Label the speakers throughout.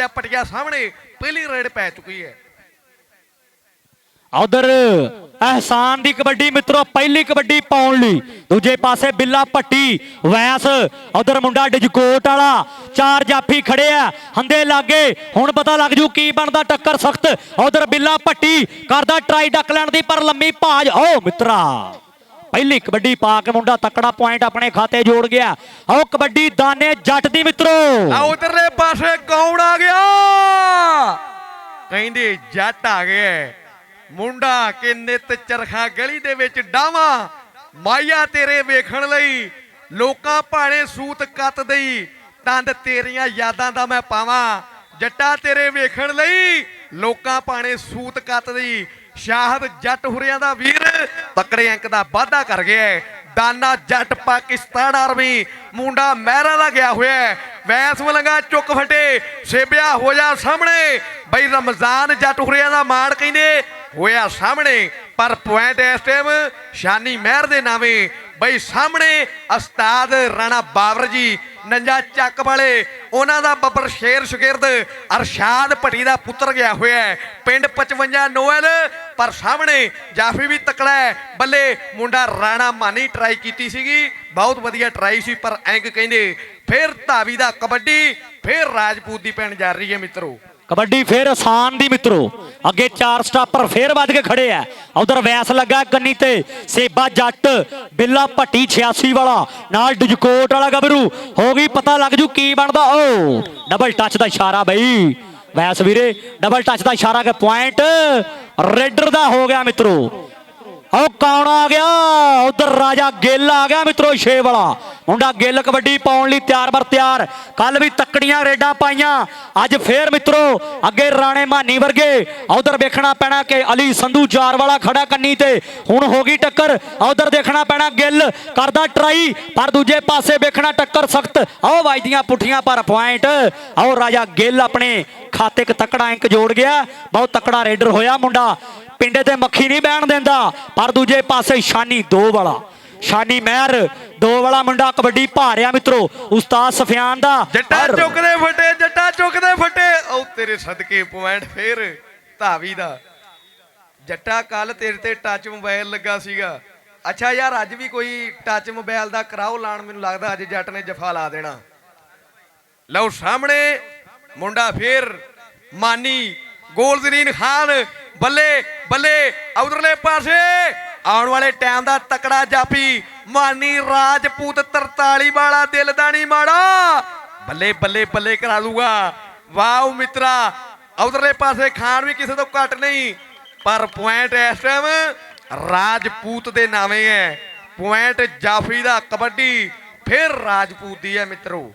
Speaker 1: पटिया सामने पहली रेड पै चुकी है।
Speaker 2: उधर एहसान दी कबड्डी मित्रों पहली कबड्डी पाउण लई दूजे पासे बिल्ला पट्टी वैस उधर मुंडा डिजकोट वाला चार जाफी खड़े आ हंदे लागे हुण पता लग जू की बनदा टक्कर सख्त। उधर बिल्ला पट्टी करदा ट्राई डक लैण दी पर लम्मी भाज ओ मित्रा पहली कबड्डी पा के मुंडा तकड़ा पॉइंट अपने खाते जोड़ गया। आओ कबड्डी दाने जट दी मित्रों।
Speaker 1: उधरले पासे कौन आ गया कहंदे जट आ गया मुंडा के नित चरखा गली दे विच डावा माया तेरे वेखण लई लोकां भाणे सूत कत दई तंद तेरियां यादां दा मैं पावां जट्टा तेरे वेखण लई लोकां भाणे सूत कत दई। शाहद जट हुरियां दा वीर तकड़े अंक दा वाधा कर गया है। दाना जट पाकिस्तान आर्मी मुंडा महरा दा गया हुआ है। वैस मलंगा चुक फटे सेबिया हो जा सामने बई रमजान जट हुरियां दा माण कहंदे होया सामने पर पॉइंट इस टाइम शानी महर दे नावे बई सामने उस्ताद राणा बाबर जी नंजा चक वाले उन्हां दा बब्बर शेर शगिरद अरशाद भट्टी दा पुत्र गया हुआ है पिंड 55 नोएल पर सामने जाफी भी तकड़ा है। बल्ले मुंडा राणा मानी ट्राई की सीगी बहुत वधिया ट्राई सी पर एंग कहंदे फिर धावी दा कबड्डी फिर राजपूत दी पैण जा रही है मित्रों।
Speaker 2: कबड्डी फिर आसान दी मित्रों अगे चार स्टापर फिर बज के खड़े है। उधर वैस लगा कन्नी ते सेबा जट बिल्ला भट्टी 86 वाला नाल डिजकोट वाला गबरू हो गई पता लग जू की बनदा। ओ डबल टच का इशारा बई वैस वीरे डबल टच का इशारा के पॉइंट रेडर दा हो गया मित्रों। ओ कौन आ गया उधर राजा गिल आ गया मित्रों छे वाला मुंडा गिल कबड्डी पाउण लई तैयार बर तैयार कल भी तकड़ियां रेडा पाइयां अज फिर मित्रों अगे राणे मानी वर्गे। उधर देखना पैना कि अली संधू चार वाला खड़ा कन्नी ते हुण हो गई टक्कर। उधर देखना पैना गिल करदा ट्राई पर दूजे पासे देखना टक्कर सख्त आओ वजदियां पुठियां पर पॉइंट आओ राजा गिल अपने खाते क तकड़ा अंक जोड़ गया। बहुत तकड़ा रेडर होया मुंडा पिंडे ते मक्खी नहीं बहन देंदा पर दूजे पासे शानी दो वाला शानी महर दो वाला मुंडा कबड्डी पा रहा मित्रों उस्ताद सफियान दा
Speaker 1: जट्टा चुकदे फटे ओ तेरे सदके पॉइंट फिर धावी दा जट्टा कल तेरे ते टच मोबाइल लगा सीगा। अच्छा यार अज भी कोई टच मोबाइल दा कराओ लाण मैनूं लगदा अज जट ने जफा ला देना। लो सामने मुंडा फिर मानी गोलजरीन खान बल्ले बल्ले उधरले पासे आने वाले टाइम का तकड़ा जाफी मानी राजपूत 43 वाला दिल दा नहीं माड़ा बल्ले बल्ले बल्ले करा दूंगा। वाह मित्रा उधरले पासे खान भी किसी तो घट नहीं पर पॉइंट इस टाइम राजपूत दे नावे है। पॉइंट जाफी दा कबड्डी फिर राजपूत दी है मित्रों।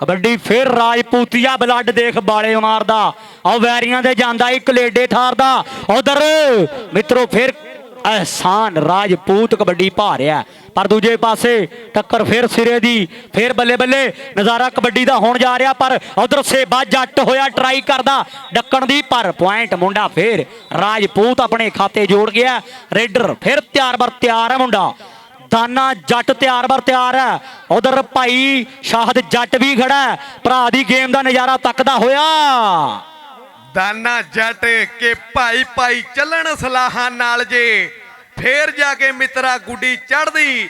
Speaker 2: कबड्डी फिर राजपूतिया ब्लड देख बाले मारदा और वैरियां दे जांदा एक कलेडे ठारदा। उधर मित्रों फिर एहसान राजपूत कबड्डी पा रहा पर दूजे पासे टक्कर फिर सिरे दी फिर बल्ले बल्ले नज़ारा कबड्डी दा होण जा रहा पर उधर सेबा जट होया ट्राई करदा डक्कण दी पर पॉइंट मुंडा फिर राजपूत अपने खाते जोड़ गया। रेडर फिर तैयार बर तैयार है मुंडा दाना जट तैयार बर तैयार है। उधर भाई शाहद जट भी खड़ा है भरा दी गेम का नज़ारा तकदा होया।
Speaker 1: दाना जट के भाई भाई चलन सलाहां नाल जे फिर जाके मित्रा गुड्डी चढ़दी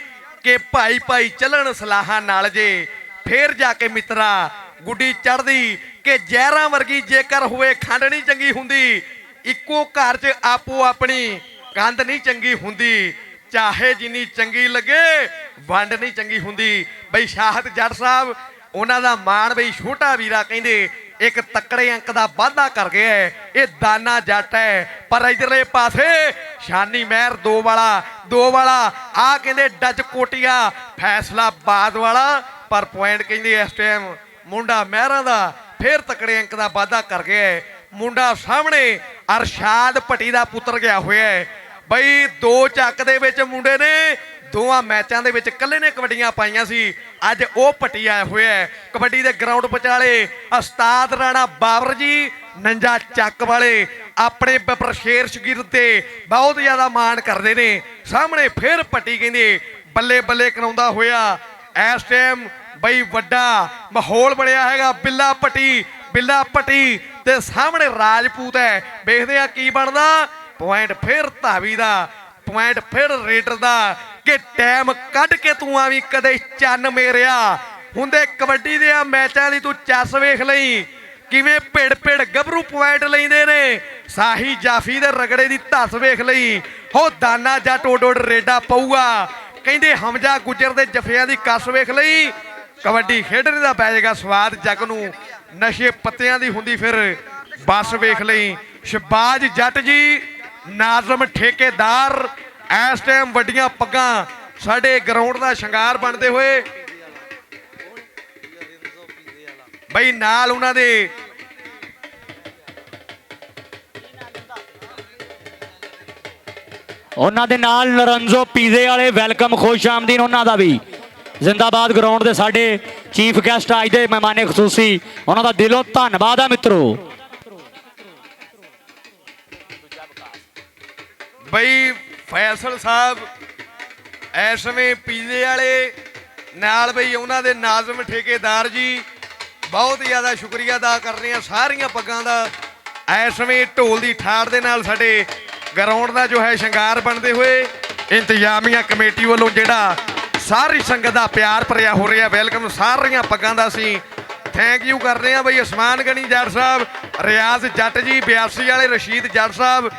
Speaker 1: के भाई भाई चलन सलाहां नाल जे फिर जाके मित्रा गुड्डी चढ़दी के जहरां वर्गी जेकर होए खंड नहीं चंगी हुंदी इक्को घर च आपो अपनी कंध नहीं चंगी हुंदी चाहे जिन्नी चंगी लगे वंड नहीं चंगी हुंदी। बई शाहद जट साहब उन्हां दा मान बई छोटा वीरा कहंदे एक तकड़े अंक का वाधा कर गया है। ये दाना जट है पर इधरले पासे शानी महर दो वाला आ कहंदे डच कोटिया फैसलाबाद वाला पर पॉइंट कहंदे इस टाइम मुंडा महरा दा फिर तकड़े अंक का वाधा कर गया है। मुंडा सामने अरशाद भट्टी दा पुत्र गया हुआ है। बई दो चक दे विच मुंडे ने दोवां मैचों के कल्ले ने कबड्डियां पाइयां सी अज वो भट्टी आया हुआ है। कबड्डी के ग्राउंड विचाले उस्ताद राणा बाबर जी नंजा चक वाले अपने बब्बर शेर शगिरद ते बहुत ज़्यादा मान करते हैं। सामने फिर भट्टी कहंदे बल्ले बल्ले कराउंदा होया इस टाइम बई वड्डा माहौल बनया हैगा। बिल्ला भट्टी ਬਿੱਲਾ ਪੱਟੀ ਤੇ ਸਾਹਮਣੇ ਰਾਜਪੂਤ ਹੈ। ਵੇਖਦੇ ਆ ਕੀ ਬਣਦਾ। ਪੁਆਇੰਟ ਫਿਰ ਧਾਵੀ ਦਾ, ਪੁਆਇੰਟ ਫਿਰ ਰੇਡਰ ਦਾ ਕਿ ਟਾਈਮ ਕੱਢ ਕੇ ਤੂੰ ਆਵੀਂ ਕਦੇ ਚੰਨ ਮੇਰਿਆ। ਹੁੰਦੇ ਕਬੱਡੀ ਦੇ ਆ ਮੈਚਾਂ ਦੀ ਤੂੰ ਚੱਸ ਵੇਖ ਲਈ ਕਿਵੇਂ ਭਿੜ ਭਿੜ ਗੱਭਰੂ ਪੁਆਇੰਟ ਲੈਂਦੇ ਨੇ। ਸਾਹੀ ਜਾਫੀ ਦੇ ਰਗੜੇ ਦੀ ਧੱਸ ਵੇਖ ਲਈ। ਹੋ ਦਾਨਾ ਜੱਟ ਉੱਡ ਉੱਡ ਰੇਡਾ ਪਊਗਾ। ਕਹਿੰਦੇ ਹਮਜਾ ਗੁੱਜਰ ਦੇ ਜਫਿਆਂ ਦੀ ਕੱਸ ਵੇਖ ਲਈ। ਕਬੱਡੀ ਖੇਡਣ ਦਾ ਪੈ ਜਾਏਗਾ ਸਵਾਦ ਜੱਗ ਨੂੰ। ਨਸ਼ੇ ਪੱਤਿਆਂ ਦੀ ਹੁੰਦੀ ਫਿਰ ਬੱਸ ਵੇਖ ਲਈ। ਸ਼ਬਾਜ ਜੱਟ ਜੀ, ਨਾਜ਼ਮ ਠੇਕੇਦਾਰ ਇਸ ਟਾਈਮ ਵੱਡੀਆਂ ਪੱਗਾਂ ਸਾਡੇ ਗਰਾਊਂਡ ਦਾ ਸ਼ਿੰਗਾਰ ਬਣਦੇ ਹੋਏ ਬਈ ਨਾਲ ਉਹਨਾਂ ਦੇ
Speaker 2: ਨਾਲ ਨਰੰਜੋ ਪੀਜ਼ੇ ਵਾਲੇ ਵੈਲਕਮ ਖੁਸ਼ ਆਮਦੀਨ ਉਹਨਾਂ ਦਾ ਵੀ ਜ਼ਿੰਦਾਬਾਦ। ਗਰਾਊਂਡ ਦੇ ਸਾਡੇ ਚੀਫ ਗੈਸਟ ਅੱਜ ਦੇ ਮਹਿਮਾਨੇ ਖਸੂਸੀ, ਉਹਨਾਂ ਦਾ ਦਿਲੋਂ ਧੰਨਵਾਦ ਆ ਮਿੱਤਰੋ।
Speaker 1: ਬਈ ਫੈਸਲ ਸਾਹਿਬ ਇਸ ਸਮੇਂ ਪੀਜ਼ੇ ਵਾਲੇ ਨਾਲ ਬਈ ਉਹਨਾਂ ਦੇ ਨਾਜ਼ਮ ਠੇਕੇਦਾਰ ਜੀ ਬਹੁਤ ਜ਼ਿਆਦਾ ਸ਼ੁਕਰੀਆ ਅਦਾ ਕਰ ਰਹੇ ਆ ਸਾਰੀਆਂ ਪੱਗਾਂ ਦਾ। ਇਸ ਸਮੇਂ ਢੋਲ ਦੀ ਠਾੜ ਦੇ ਨਾਲ ਸਾਡੇ ਗਰਾਊਂਡ ਦਾ ਜੋ ਹੈ ਸ਼ਿੰਗਾਰ ਬਣਦੇ ਹੋਏ ਇੰਤਜ਼ਾਮੀਆ ਕਮੇਟੀ ਵੱਲੋਂ ਜਿਹੜਾ ਸਾਰੀ ਸੰਗਤ ਦਾ ਪਿਆਰ ਭਰਿਆ ਹੋ ਰਿਹਾ ਵੈਲਕਮ ਸਾਰੀਆਂ ਪੱਗਾਂ ਦਾ ਅਸੀਂ ਥੈਂਕ ਯੂ ਕਰਦੇ ਹਾਂ। ਬਈ ਉਸਮਾਨ ਗਣੀ ਜੱਟ ਸਾਹਿਬ, ਰਿਆਜ਼ ਜੱਟ ਜੀ, 82 ਵਾਲੇ ਰਸ਼ੀਦ ਜੱਟ ਸਾਹਿਬ,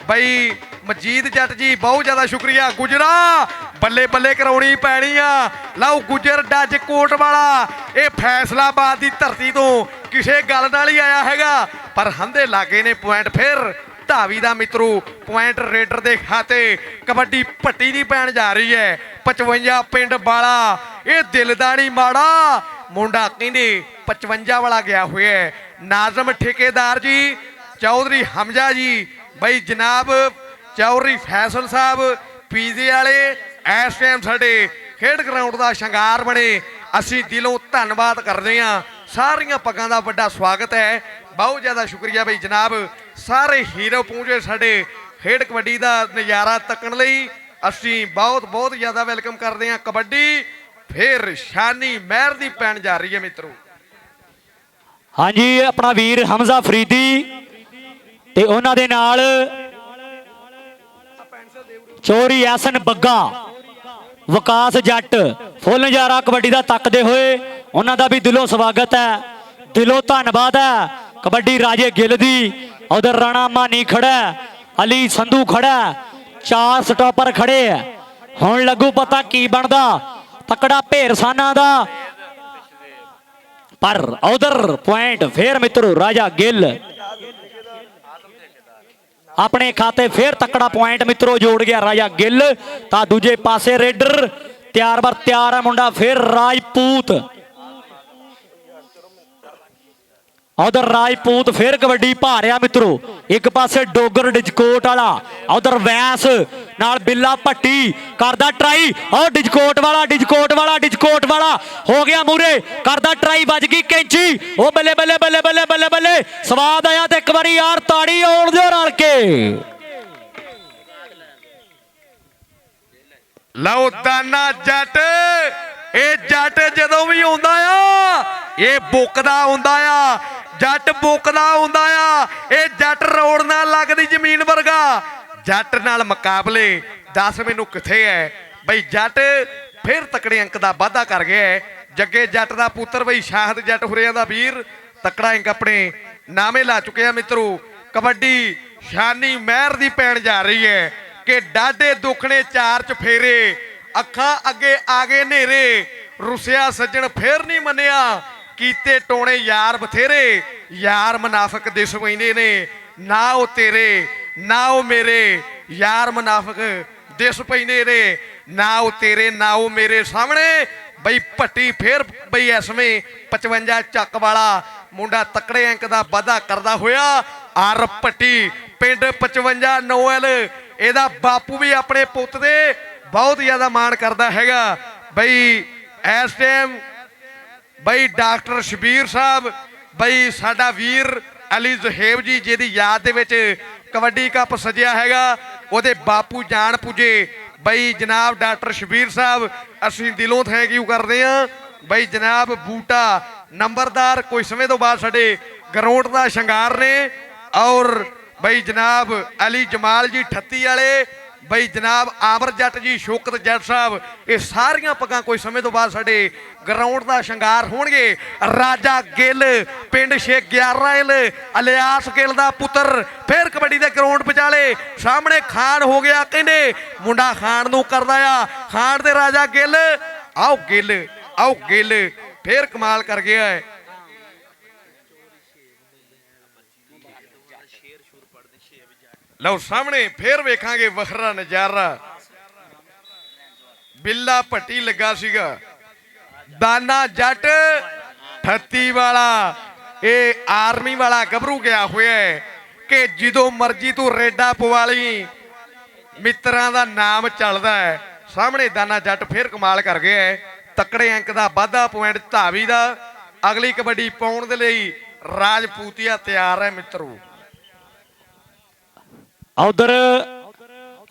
Speaker 1: ਬਈ ਮਜੀਦ ਜੱਟ ਜੀ ਬਹੁਤ ਜ਼ਿਆਦਾ ਸ਼ੁਕਰੀਆ। ਗੁਜਰਾ ਬੱਲੇ ਬੱਲੇ ਕਰਾਉਣੀ ਪੈਣੀ ਆ। ਲਓ ਗੁਜਰ ਡੱਜ ਕੋਟ ਵਾਲਾ ਇਹ ਫੈਸਲਾਬਾਦ ਦੀ ਧਰਤੀ ਤੋਂ ਕਿਸੇ ਗੱਲ ਨਾਲ ਹੀ ਆਇਆ ਹੈਗਾ ਪਰ ਹੰਦੇ ਲਾਗੇ ਨੇ ਪੁਆਇੰਟ ਫਿਰ ਧਾਵੀ ਦਾ ਮਿੱਤਰੂ। ਪੁਆਇੰਟ ਰੇਡਰ ਦੇ ਖਾਤੇ ਕਬੱਡੀ ਪੱਟੀ ਦੀ ਪੈਣ ਜਾ ਰਹੀ ਹੈ। 55 ਪਿੰਡ ਵਾਲਾ ਇਹ ਦਿਲ ਦਾ ਨਹੀਂ ਮਾੜਾ ਮੁੰਡਾ ਕਹਿੰਦੇ 55 ਵਾਲਾ ਗਿਆ ਹੋਇਆ ਹੈ। ਨਾਜ਼ਮ ਠੇਕੇਦਾਰ ਜੀ, ਚੌਧਰੀ ਹਮਜਾ ਜੀ, ਬਈ ਜਨਾਬ ਚੌਧਰੀ ਫੈਸਲ ਸਾਹਿਬ ਪੀਜ਼ੇ ਵਾਲੇ ਇਸ ਟਾਈਮ ਸਾਡੇ ਖੇਡ ਗਰਾਊਂਡ ਦਾ ਸ਼ਿੰਗਾਰ ਬਣੇ। ਅਸੀਂ ਦਿਲੋਂ ਧੰਨਵਾਦ ਕਰਦੇ ਹਾਂ। ਸਾਰੀਆਂ ਪੱਗਾਂ ਦਾ ਵੱਡਾ ਸਵਾਗਤ ਹੈ। ਬਹੁਤ ਜ਼ਿਆਦਾ ਸ਼ੁਕਰੀਆ ਬਈ ਜਨਾਬ। ਸਾਰੇ ਹੀਰੋ ਪਹੁੰਚੇ ਸਾਡੇ ਖੇਡ ਕਬੱਡੀ ਦਾ ਨਜ਼ਾਰਾ ਤੱਕਣ ਲਈ। ਅਸੀਂ ਬਹੁਤ ਬਹੁਤ ਜ਼ਿਆਦਾ ਵੈਲਕਮ ਕਰਦੇ ਹਾਂ। ਕਬੱਡੀ ਫਿਰ ਸ਼ਾਨੀ ਮਹਿਰ ਦੀ ਪੈਣ ਜਾ ਰਹੀ ਹੈ ਮਿੱਤਰੋ।
Speaker 2: ਹਾਂਜੀ, ਆਪਣਾ ਵੀਰ ਹਮਜ਼ਾ ਫਰੀਦੀ ਤੇ ਉਹਨਾਂ ਦੇ ਨਾਲ ਚੋਰੀ ਐਸਨ ਬੱਗਾ, ਵਿਕਾਸ ਜੱਟ ਫੁੱਲ ਨਜ਼ਾਰਾ ਕਬੱਡੀ ਦਾ ਤੱਕਦੇ ਹੋਏ ਉਹਨਾਂ ਦਾ ਵੀ ਦਿਲੋਂ ਸਵਾਗਤ ਹੈ, ਦਿਲੋਂ ਧੰਨਵਾਦ ਹੈ। ਕਬੱਡੀ ਰਾਜੇ ਗਿੱਲ ਦੀ ਉਧਰ ਰਾਣਾ ਮਾਨੀ ਖੜਾ, ਅਲੀ ਸੰਧੂ ਖੜਾ, 4 ਸਟਾਪਰ ਖੜੇ ਆ। ਹੁਣ ਲੱਗੂ ਪਤਾ ਕੀ ਬਣਦਾ। ਤਕੜਾ ਭੇਰਸਾਨਾ ਦਾ ਪਰ ਉਧਰ ਪੁਆਇੰਟ ਫੇਰ ਮਿੱਤਰੋ ਰਾਜਾ ਗਿੱਲ ਆਪਣੇ ਖਾਤੇ ਫੇਰ ਤਕੜਾ ਪੁਆਇੰਟ ਮਿੱਤਰੋ ਜੋੜ ਗਿਆ ਰਾਜਾ ਗਿੱਲ। ਤਾਂ ਦੂਜੇ ਪਾਸੇ ਰੇਡਰ ਤਿਆਰ ਬਰ ਤਿਆਰ ਹੈ ਮੁੰਡਾ ਫੇਰ ਰਾਜਪੂਤ। ਉਧਰ ਰਾਜਪੂਤ ਫੇਰ ਕਬੱਡੀ ਪਾ ਰਿਹਾ ਮਿੱਤਰੋ। ਇੱਕ ਪਾਸੇ ਡੋਗਰ ਡਿਜਕੋਟ ਵਾਲਾ, ਉਧਰ ਵੈਸ ਨਾਲ ਬਿੱਲਾ ਭੱਟੀ ਕਰਦਾ ਟਰਾਈ। ਉਹ ਡਿਜਕੋਟ ਵਾਲਾ ਹੋ ਗਿਆ ਮੂਰੇ, ਕਰਦਾ ਟਰਾਈ, ਵੱਜ ਗਈ ਕੈਂਚੀ। ਉਹ ਬੱਲੇ ਬੱਲੇ ਬੱਲੇ ਬੱਲੇ ਬੱਲੇ ਬੱਲੇ ਸਵਾਦ ਆਇਆ ਤੇ ਇੱਕ ਵਾਰੀ ਯਾਰ ਤਾੜੀ ਆਉਣ ਦਿਓ ਰਲ ਕੇ।
Speaker 1: ਲਓ ਦਾਨਾ ਜੱਟ, ਇਹ ਜੱਟ ਜਦੋਂ ਵੀ ਆਉਂਦਾ ਆ ਇਹ ਬੁੱਕਦਾ ਹੁੰਦਾ ਆ। ਜੱਟ ਬੁੱਕਦਾ ਹੁੰਦਾ ਆ। ਇਹ ਜੱਟ ਰੋੜ ਨਾਲ ਲੱਗਦੀ ਜ਼ਮੀਨ ਵਰਗਾ। ਜੱਟ ਨਾਲ ਮੁਕਾਬਲੇ ਦੱਸ ਮੈਨੂੰ ਕਿੱਥੇ ਹੈ ਬਈ। ਜੱਟ ਫਿਰ ਤਕੜੇ ਅੰਕ ਦਾ ਵਾਅਦਾ ਕਰ ਗਿਆ ਹੈ। ਜੱਗੇ ਜੱਟ ਦਾ ਪੁੱਤਰ ਬਈ ਸ਼ਾਹਦ ਜੱਟ ਹੁਰਿਆਂ ਦਾ ਵੀਰ ਤਕੜਾ ਅੰਕ ਆਪਣੇ ਨਾਮੇ ਲਾ ਚੁੱਕਿਆ ਮਿੱਤਰੋ। ਕਬੱਡੀ ਸ਼ਾਨੀ ਮਹਿਰ ਦੀ ਪੈਣ ਜਾ ਰਹੀ ਹੈ ਕਿ ਡਾਢੇ ਦੁੱਖਣੇ 4 ਚਫੇਰੇ, ਅੱਖਾਂ ਅੱਗੇ ਆ ਗਏ ਹਨੇਰੇ। ਰੁੱਸਿਆ ਸੱਜਣ ਫੇਰ ਨਹੀਂ ਮੰਨਿਆ, ਕੀਤੇ ਟੋਣੇ ਯਾਰ ਬਥੇਰੇ। ਯਾਰ ਮੁਨਾਫਿਕ ਦਿਸ ਪੈਂਦੇ ਨੇ, ਨਾ ਉਹ ਤੇਰੇ ਨਾ ਉਹ ਮੇਰੇ। ਯਾਰ ਮੁਨਾਫਿਕ ਦਿਸ ਪੈਂਦੇ ਨੇ, ਨਾ ਉਹ ਤੇਰੇ ਨਾ ਉਹ ਮੇਰੇ। ਸਾਹਮਣੇ ਬਈ ਭੱਟੀ ਫੇਰ ਬਈ ਐਸਵੇਂ 55 ਚੱਕ ਵਾਲਾ ਮੁੰਡਾ ਤਕੜੇ ਅੰਕ ਦਾ ਵਾਅਦਾ ਕਰਦਾ ਹੋਇਆ। ਆਰ ਭੱਟੀ ਪਿੰਡ 55 ਨੋਐਲ, ਇਹਦਾ ਬਾਪੂ ਵੀ ਆਪਣੇ ਪੁੱਤ ਦੇ ਬਹੁਤ ਜ਼ਿਆਦਾ ਮਾਣ ਕਰਦਾ ਹੈਗਾ ਬਈ। ਇਸ ਟਾਈਮ ਬਈ ਡਾਕਟਰ ਸ਼ਬੀਰ ਸਾਹਿਬ, ਬਈ ਸਾਡਾ ਵੀਰ ਅਲੀ ਜ਼ੁਹੇਬ ਜੀ ਜਿਹਦੀ ਯਾਦ ਦੇ ਵਿੱਚ ਕਬੱਡੀ ਕੱਪ ਸਜਿਆ ਹੈਗਾ, ਉਹਦੇ ਬਾਪੂ ਜਾਣ ਪੁੱਜੇ ਬਈ ਜਨਾਬ ਡਾਕਟਰ ਸ਼ਬੀਰ ਸਾਹਿਬ। ਅਸੀਂ ਦਿਲੋਂ ਥੈਂਕ ਯੂ ਕਰਦੇ ਹਾਂ ਬਈ। ਜਨਾਬ ਬੂਟਾ ਨੰਬਰਦਾਰ ਕੁਝ ਸਮੇਂ ਤੋਂ ਬਾਅਦ ਸਾਡੇ ਗਰਾਊਂਡ ਦਾ ਸ਼ਿੰਗਾਰ ਨੇ। ਔਰ ਬਈ ਜਨਾਬ ਅਲੀ ਜਮਾਲ ਜੀ 38 ਵਾਲੇ, ਬਈ ਜਨਾਬ ਆਮਰ ਜੱਟ ਜੀ, ਸ਼ੌਕਤ ਜੱਟ ਸਾਹਿਬ, ਇਹ ਸਾਰੀਆਂ ਪੱਗਾਂ ਕੋਈ ਸਮੇਂ ਤੋਂ ਬਾਅਦ ਸਾਡੇ ਗਰਾਊਂਡ ਦਾ ਸ਼ਿੰਗਾਰ ਹੋਣਗੇ। ਰਾਜਾ ਗਿੱਲ ਪਿੰਡ ਸ਼ੇਖ 11 ਅਲਿਆਸ ਗਿੱਲ ਦਾ ਪੁੱਤਰ ਫੇਰ ਕਬੱਡੀ ਦੇ ਗਰਾਊਂਡ ਵਿਚਾਲੇ ਸਾਹਮਣੇ ਖਾਨ ਹੋ ਗਿਆ, ਕਹਿੰਦੇ ਮੁੰਡਾ ਖਾਨ ਨੂੰ ਕਰਦਾ ਆ। ਖਾਨ ਤੇ ਰਾਜਾ ਗਿੱਲ, ਆਓ ਗਿੱਲ, ਆਓ ਗਿੱਲ ਫੇਰ ਕਮਾਲ ਕਰ ਗਿਆ ਹੈ। ਲਓ ਸਾਹਮਣੇ ਫੇਰ ਵੇਖਾਂਗੇ ਵੱਖਰਾ ਨਜ਼ਾਰਾ। ਬਿੱਲਾ ਭੱਟੀ ਲੱਗਾ ਸੀਗਾ, ਦਾਨਾ ਜੱਟ 38 ਵਾਲਾ, ਇਹ ਆਰਮੀ ਵਾਲਾ ਗੱਭਰੂ ਗਿਆ ਹੋਇਆ ਹੈ ਕਿ ਜਦੋਂ ਮਰਜੀ ਤੂੰ ਰੇਡਾ ਪਵਾ ਲਈ, ਮਿੱਤਰਾਂ ਦਾ ਨਾਮ ਚੱਲਦਾ ਹੈ। ਸਾਹਮਣੇ ਦਾਨਾ ਜੱਟ ਫੇਰ ਕਮਾਲ ਕਰ ਗਿਆ ਹੈ। ਤਕੜੇ ਅੰਕ ਦਾ ਵਾਧਾ ਪੁਆਇੰਟ ਧਾਵੀ ਦਾ। ਅਗਲੀ ਕਬੱਡੀ ਪਾਉਣ ਦੇ ਲਈ ਰਾਜਪੂਤੀਆ ਤਿਆਰ ਹੈ ਮਿੱਤਰੋ।
Speaker 2: ਉਧਰ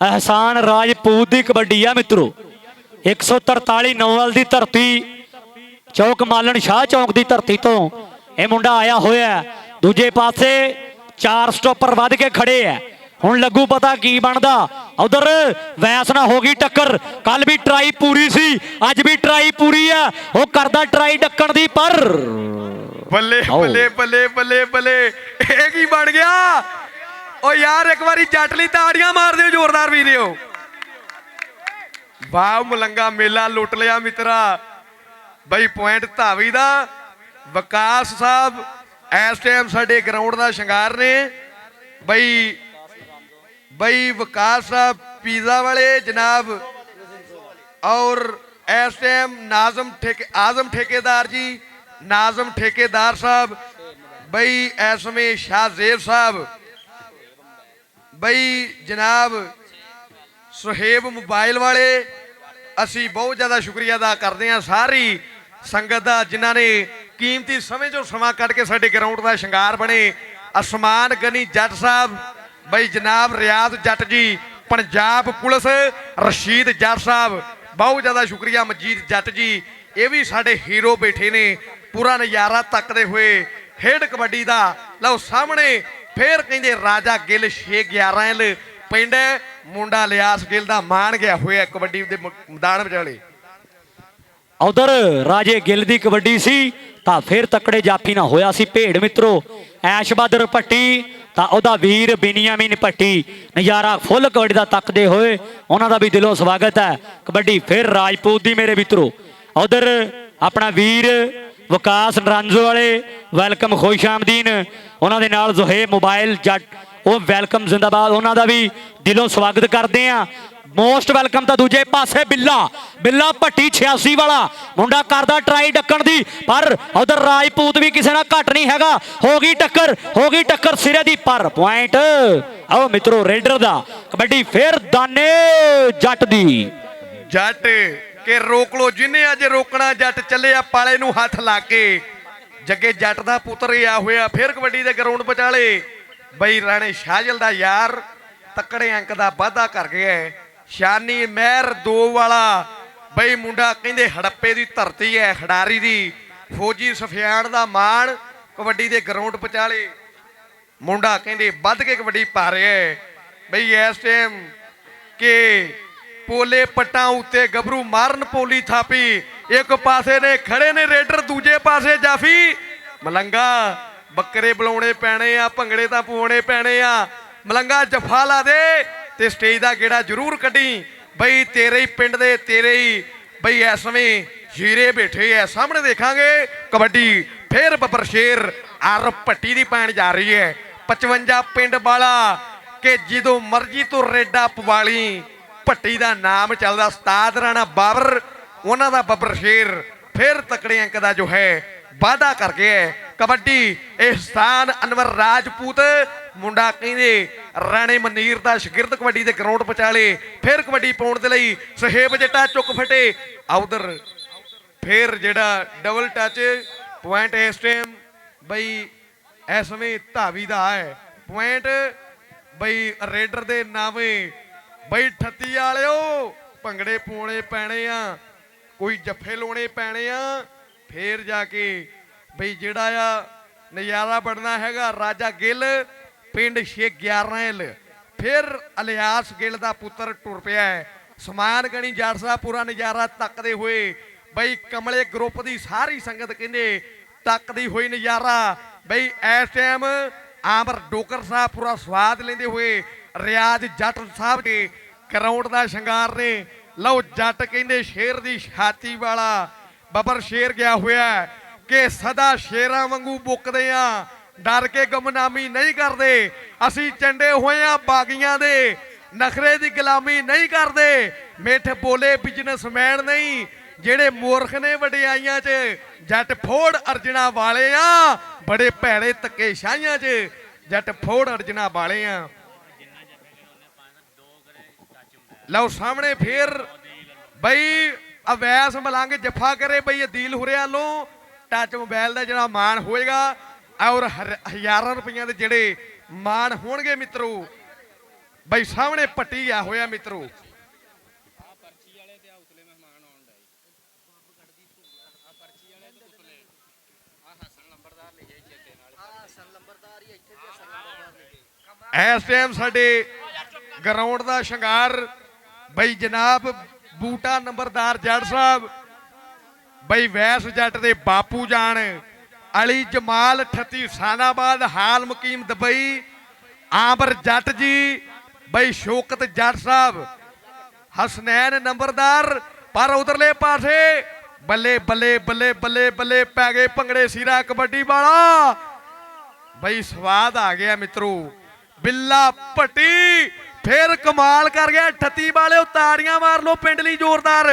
Speaker 2: ਅਹਿਸਾਨ ਰਾਜਪੂਤ ਦੀ ਕਬੱਡੀ ਆ ਮਿੱਤਰੋ। 143 ਨੌਵਲ ਦੀ ਧਰਤੀ, ਚੌਕ ਮਾਲਣ ਸ਼ਾਹ ਚੌਕ ਦੀ ਧਰਤੀ ਤੋਂ ਇਹ ਮੁੰਡਾ ਆਇਆ ਹੋਇਆ। ਦੂਜੇ ਪਾਸੇ 4 ਸਟਾਪਰ ਵੱਧ ਕੇ ਖੜੇ ਆ, ਹੁਣ ਲੱਗੂ ਪਤਾ ਕੀ ਬਣਦਾ। ਉਧਰ ਵੈਸ ਨਾਲ ਹੋ ਗਈ ਟੱਕਰ, ਕੱਲ ਵੀ ਟਰਾਈ ਪੂਰੀ ਸੀ, ਅੱਜ ਵੀ ਟਰਾਈ ਪੂਰੀ ਆ। ਉਹ ਕਰਦਾ ਟਰਾਈ ਡੱਕਣ ਦੀ, ਪਰ
Speaker 1: ਬੱਲੇ ਬੱਲੇ ਬੱਲੇ ਬੱਲੇ ਬੱਲੇ, ਇਹ ਕੀ ਬਣ ਗਿਆ? ਓ ਯਾਰ ਇੱਕ ਵਾਰੀ ਜੱਟ ਲਈ ਤਾੜੀਆਂ ਮਾਰ ਦਿਓ ਜ਼ੋਰਦਾਰ ਵੀਰਿਓ। ਵਾਹ ਮਲੰਗਾ ਮੇਲਾ ਲੁੱਟ ਲਿਆ ਮਿੱਤਰਾ। ਬਈ ਪੁਆਇੰਟ ਧਾਵੀ ਦਾ। ਵਿਕਾਸ ਸਾਹਿਬ ਇਸ ਟਾਈਮ ਸਾਡੇ ਗਰਾਊਂਡ ਦਾ ਸ਼ਿੰਗਾਰ ਨੇ। ਬਈ ਵਿਕਾਸ ਸਾਹਿਬ ਪੀਜ਼ਾ ਵਾਲੇ ਜਨਾਬ, ਔਰ ਇਸ ਟਾਈਮ ਆਜ਼ਮ ਠੇਕੇਦਾਰ ਜੀ, ਨਾਜ਼ਮ ਠੇਕੇਦਾਰ ਸਾਹਿਬ, ਬਈ ਇਸ ਸਮੇਂ ਸ਼ਾਹਜ਼ੇਬ ਸਾਹਿਬ, ਬਈ ਜਨਾਬ ਸੁਹੇਬ ਮੋਬਾਈਲ ਵਾਲੇ। ਅਸੀਂ ਬਹੁਤ ਜ਼ਿਆਦਾ ਸ਼ੁਕਰੀਆ ਅਦਾ ਕਰਦੇ ਹਾਂ ਸਾਰੀ ਸੰਗਤ ਦਾ ਜਿਨ੍ਹਾਂ ਨੇ ਕੀਮਤੀ ਸਮੇਂ ਚੋਂ ਸਮਾਂ ਕੱਢ ਕੇ ਸਾਡੇ ਗਰਾਊਂਡ ਦਾ ਸ਼ਿੰਗਾਰ ਬਣੇ। ਅਸਮਾਨ ਗਨੀ ਜੱਟ ਸਾਹਿਬ, ਬਈ ਜਨਾਬ ਰਿਆਜ਼ ਜੱਟ ਜੀ, ਪੰਜਾਬ ਪੁਲਿਸ ਰਸ਼ੀਦ ਜੱਟ ਸਾਹਿਬ, ਬਹੁਤ ਜ਼ਿਆਦਾ ਸ਼ੁਕਰੀਆ। ਮਜੀਦ ਜੱਟ ਜੀ, ਇਹ ਵੀ ਸਾਡੇ ਹੀਰੋ ਬੈਠੇ ਨੇ, ਪੂਰਾ ਨਜ਼ਾਰਾ ਤੱਕਦੇ ਹੋਏ ਖੇਡ ਕਬੱਡੀ ਦਾ। ਲਓ ਸਾਹਮਣੇ ਫੇਰ ਕਹਿੰਦੇ ਰਾਜਾ ਗਿੱਲ 611 ਪਿੰਡ, ਮੁੰਡਾ ਲਿਆਸ ਗਿੱਲ ਦਾ ਮਾਣ ਗਿਆ ਹੋਇਆ ਕਬੱਡੀ ਦੇ ਮੈਦਾਨ ਵਿਚਾਲੇ।
Speaker 2: ਉਧਰ ਰਾਜੇ ਗਿੱਲ ਦੀ ਕਬੱਡੀ ਸੀ ਤਾਂ ਫਿਰ ਤਕੜੇ ਜਾਫੀ ਨਾ ਹੋਇਆ ਸੀ ਭੇੜ ਮਿੱਤਰੋ। ਐਸ਼ਬਦਰ ਭੱਟੀ ਤਾਂ ਉਹਦਾ ਵੀਰ ਬਿਨੀਆਮਿਨ ਭੱਟੀ, ਨਜ਼ਾਰਾ ਫੁੱਲ ਕਬੱਡੀ ਦਾ ਤੱਕਦੇ ਹੋਏ, ਉਹਨਾਂ ਦਾ ਵੀ ਦਿਲੋਂ ਸਵਾਗਤ ਹੈ। ਕਬੱਡੀ ਫਿਰ ਰਾਜਪੂਤ ਦੀ ਮੇਰੇ ਮਿੱਤਰੋ। ਉਧਰ ਆਪਣਾ ਵੀਰ ਵਿਕਾਸ ਨਰਾਂਜੋ ਵਾਲੇ, ਵੈਲਕਮ ਖੁਸ਼ ਆਮਦੀਨ। ਉਹਨਾਂ ਦੇ ਨਾਲ ਜ਼ੁਹੇਬ ਮੋਬਾਈਲ ਜੱਟ, ਉਹ ਵੈਲਕਮ ਜ਼ਿੰਦਾਬਾਦ, ਉਹਨਾਂ ਦਾ ਵੀ ਦਿਲੋਂ ਸਵਾਗਤ ਕਰਦੇ ਆ। Most welcome. ਤਾਂ ਦੂਜੇ ਪਾਸੇ ਬਿੱਲਾ ਭੱਟੀ 86 ਵਾਲਾ ਮੁੰਡਾ ਕਰਦਾ ਟਰਾਈ ਡੱਕਣ ਦੀ, ਪਰ ਉਧਰ ਰਾਜਪੂਤ ਵੀ ਕਿਸੇ ਨਾਲ ਘੱਟ ਨਹੀਂ ਹੈਗਾ। ਹੋ ਗਈ ਟੱਕਰ ਸਿਰੇ ਦੀ, ਪਰ ਪੁਆਇੰਟ ਆਓ ਮਿੱਤਰੋ ਰੇਡਰ ਦਾ। ਕਬੱਡੀ ਫੇਰ ਦਾਨੇ ਜੱਟ ਦੀ।
Speaker 1: ਜੱਟ ਕਿ ਰੋਕ ਲੋ ਜਿੰਨੇ ਅੱਜ ਰੋਕਣਾ, ਜੱਟ ਚੱਲਿਆ ਪਾਲੇ ਨੂੰ ਹੱਥ ਲਾ ਕੇ। ਜੱਗੇ ਜੱਟ ਦਾ ਪੁੱਤਰ ਆ ਹੋਇਆ ਫੇਰ ਕਬੱਡੀ ਦੇ ਗਰਾਊਂਡ ਵਿਚਾਲੇ। ਬਈ ਰਾਣੇ ਸ਼ਾਹਜਲ ਦਾ ਯਾਰ ਤਕੜੇ ਅੰਕ ਦਾ ਵਾਧਾ ਕਰ ਗਿਆ। ਸ਼ਾਨੀ ਮਹਿਰ 2 ਵਾਲਾ, ਬਈ ਮੁੰਡਾ ਕਹਿੰਦੇ ਹੜੱਪੇ ਦੀ ਧਰਤੀ ਹੈ, ਖਿਡਾਰੀ ਦੀ। ਫੌਜੀ ਸਫਿਆਨ ਦਾ ਮਾਣ ਕਬੱਡੀ ਦੇ ਗਰਾਊਂਡ ਵਿਚਾਲੇ, ਮੁੰਡਾ ਕਹਿੰਦੇ ਵੱਧ ਕੇ ਕਬੱਡੀ ਪਾ ਰਿਹਾ। ਬਈ ਇਸ ਟਾਈਮ ਕਿ ਪੋਲੇ ਪੱਟਾਂ ਉੱਤੇ ਗੱਭਰੂ ਮਾਰਨ ਪੋਲੀ ਥਾਪੀ, ਇੱਕ ਪਾਸੇ ਨੇ ਖੜੇ ਨੇ ਰੇਡਰ, ਦੂਜੇ ਪਾਸੇ ਜਾਫੀ। ਮਲੰਗਾ ਬੱਕਰੇ ਬੁਲਾਉਣੇ ਪੈਣੇ ਆ, ਭੰਗੜੇ ਤਾਂ ਪਵਾਉਣੇ ਪੈਣੇ ਆ। ਮਲੰਗਾ ਜਫਾ ਲਾ ਦੇ ਤੇ ਸਟੇਜ ਦਾ ਗੇੜਾ ਜ਼ਰੂਰ ਕੱਢੀ। ਬਈ ਤੇਰੇ ਹੀ ਪਿੰਡ ਦੇ ਤੇਰੇ ਹੀ ਬਈ ਇਸ ਸਮੇਂ ਹੀਰੇ ਬੈਠੇ ਐ। ਸਾਹਮਣੇ ਦੇਖਾਂਗੇ ਕਬੱਡੀ ਫੇਰ ਬੱਬਰ ਸ਼ੇਰ ਆਰ ਭੱਟੀ ਦੀ ਪੈਣ ਜਾ ਰਹੀ ਹੈ। 55 ਪਿੰਡ ਵਾਲਾ ਕਿ ਜਦੋਂ ਮਰਜੀ ਤੂੰ ਰੇਡਾ ਪਵਾਲੀ, ਭੱਟੀ ਦਾ ਨਾਮ ਚੱਲਦਾ। ਉਸਤਾਦ ਰਾਣਾ ਬਾਬਰ, ਉਹਨਾਂ ਦਾ ਬੱਬਰ ਸ਼ੇਰ ਫੇਰ ਤਕੜੇ ਅੰਕ ਦਾ ਜੋ ਹੈ ਵਾਅਦਾ ਕਰ ਗਿਆ ਹੈ। ਕਬੱਡੀ ਇਹਸਾਨ ਅਨਵਰ ਰਾਜਪੂਤ ਮੁੰਡਾ ਕਹਿੰਦੇ ਰਾਣੇ ਮਨੀਰ ਦਾ ਸ਼ਾਗਿਰਦ ਕਬੱਡੀ ਦੇ ਗਰਾਊਂਡ ਵਿਚਾਲੇ ਫੇਰ ਕਬੱਡੀ ਪਾਉਣ ਦੇ ਲਈ ਸੁਹੇਬ ਜੱਟਾ ਚੁੱਕ ਫਟੇ। ਉਧਰ ਫੇਰ ਜਿਹੜਾ ਡਬਲ ਟੱਚ ਪੁਆਇੰਟ ਇਸ ਟਾਈਮ ਬਈ ਇਸ ਸਮੇਂ ਧਾਵੀ ਦਾ ਹੈ ਪੁਆਇੰਟ। ਬਈ ਰੇਡਰ ਦੇ ਨਾਵੇਂ ਬਈ 38 ਵਾਲਿਓ ਭੰਗੜੇ ਪਾਉਣੇ ਪੈਣੇ ਆ, ਕੋਈ ਜੱਫੇ ਲਾਉਣੇ ਪੈਣੇ ਆ, ਫੇਰ ਜਾ ਕੇ ਬਈ ਜਿਹੜਾ ਆ ਨਜ਼ਾਰਾ ਬਣਨਾ ਹੈਗਾ। ਰਾਜਾ ਗਿੱਲ ਪਿੰਡ 11 ਫਿਰ ਅਲਿਆਸ ਗਿੱਲ ਦਾ ਪੁੱਤਰ ਟੁਰ ਪਿਆ ਹੈ। ਸਮਾਨ ਗਣੀ ਜੱਟ ਸਾਹਿਬ ਪੂਰਾ ਨਜ਼ਾਰਾ ਤੱਕਦੇ ਹੋਏ ਬਈ ਕਮਲੇ ਗਰੁੱਪ ਦੀ ਸਾਰੀ ਸੰਗਤ ਕਹਿੰਦੇ ਤੱਕਦੀ ਹੋਈ ਨਜ਼ਾਰਾ। ਬਈ ਇਸ ਟਾਈਮ ਆਮਰ ਡੋਕਰ ਸਾਹਿਬ ਪੂਰਾ ਸਵਾਦ ਲੈਂਦੇ ਹੋਏ ਰਿਆਜ਼ ਜੱਟ ਸਾਹਿਬ ਦੇ ਗਰਾਊਂਡ ਦਾ ਸ਼ਿੰਗਾਰ ਨੇ। ਲਓ ਜੱਟ ਕਹਿੰਦੇ ਸ਼ੇਰ ਦੀ ਛਾਤੀ ਵਾਲਾ ਬੱਬਰ ਸ਼ੇਰ ਗਿਆ ਹੋਇਆ ਕਿ ਸਦਾ ਸ਼ੇਰਾਂ ਵਾਂਗੂ ਬੁੱਕਦੇ ਆ, ਡਰ ਕੇ ਗੁਮਨਾਮੀ ਨਹੀਂ ਕਰਦੇ। ਅਸੀਂ ਚੰਡੇ ਹੋਏ ਆ ਬਾਗੀਆਂ ਦੇ, ਨਖਰੇ ਦੀ ਗੁਲਾਮੀ ਨਹੀਂ ਕਰਦੇ। ਮਿੱਠ ਬੋਲੇ ਬਿਜ਼ਨਸਮੈਨ ਨਹੀਂ, ਜਿਹੜੇ ਮੂਰਖ ਨੇ ਵਡਿਆਈਆਂ 'ਚ ਜੱਟ ਫੋੜ ਅਰਜਣਾ ਵਾਲੇ ਆ। ਬੜੇ ਭੈੜੇ ਧੱਕੇ ਸ਼ਾਹੀਆਂ 'ਚ ਜੱਟ ਫੋੜ ਅਰਜਣਾ ਵਾਲੇ ਆ। ਲਓ ਸਾਹਮਣੇ ਫੇਰ ਬਈ ਅਵੈਸ ਮਲੰਗ ਜੱਫਾ ਕਰੇ ਬਈ ਅਦੀਲ ਹੁਰਿਆਂ ਨੂੰ ਟੱਚ ਮੋਬਾਈਲ ਦਾ ਜਿਹੜਾ ਮਾਣ ਹੋਏਗਾ ਔਰ ਹਜ਼ਾਰਾਂ ਰੁਪਈਆਂ ਦੇ ਜਿਹੜੇ ਮਾਣ ਹੋਣਗੇ ਮਿੱਤਰੋ। ਬਈ ਸਾਹਮਣੇ ਪੱਟੀ ਆ ਹੋਇਆ ਮਿੱਤਰੋ। ਇਸ ਟਾਈਮ ਸਾਡੇ ਗਰਾਊਂਡ ਦਾ ਸ਼ਿੰਗਾਰ ਬਈ ਜਨਾਬ ਬੂਟਾ ਨੰਬਰਦਾਰ ਜੱਟ ਸਾਹਿਬ, ਬਈ ਵੈਸ ਜੱਟ ਦੇ ਬਾਪੂ ਜਾਨ ਅਲੀ ਜਮਾਲ 38 ਸਾਨਾਬਾਦ ਹਾਲ ਮੁਕੀਮ ਦੁਬਈ, ਆਮਰ ਜੱਟ ਜੀ, ਬਈ ਸ਼ੌਕਤ ਜੱਟ ਸਾਹਿਬ, ਹਸਨੈਨ ਨੰਬਰਦਾਰ। ਪਰ ਉਧਰਲੇ ਪਾਸੇ ਬੱਲੇ ਬੱਲੇ ਬੱਲੇ ਬੱਲੇ ਬੱਲੇ ਪੈ ਗਏ ਭੰਗੜੇ ਸੀਰਾ ਕਬੱਡੀ ਵਾਲਾ। ਬਈ ਸਵਾਦ ਆ ਗਿਆ ਮਿੱਤਰੋ। ਬਿੱਲਾ ਭੱਟੀ ਫੇਰ ਕਮਾਲ ਕਰ ਗਿਆ। 38 ਵਾਲਿਓ ਤਾੜੀਆਂ ਮਾਰ ਲਓ ਪਿੰਡ ਲਈ ਜ਼ੋਰਦਾਰ।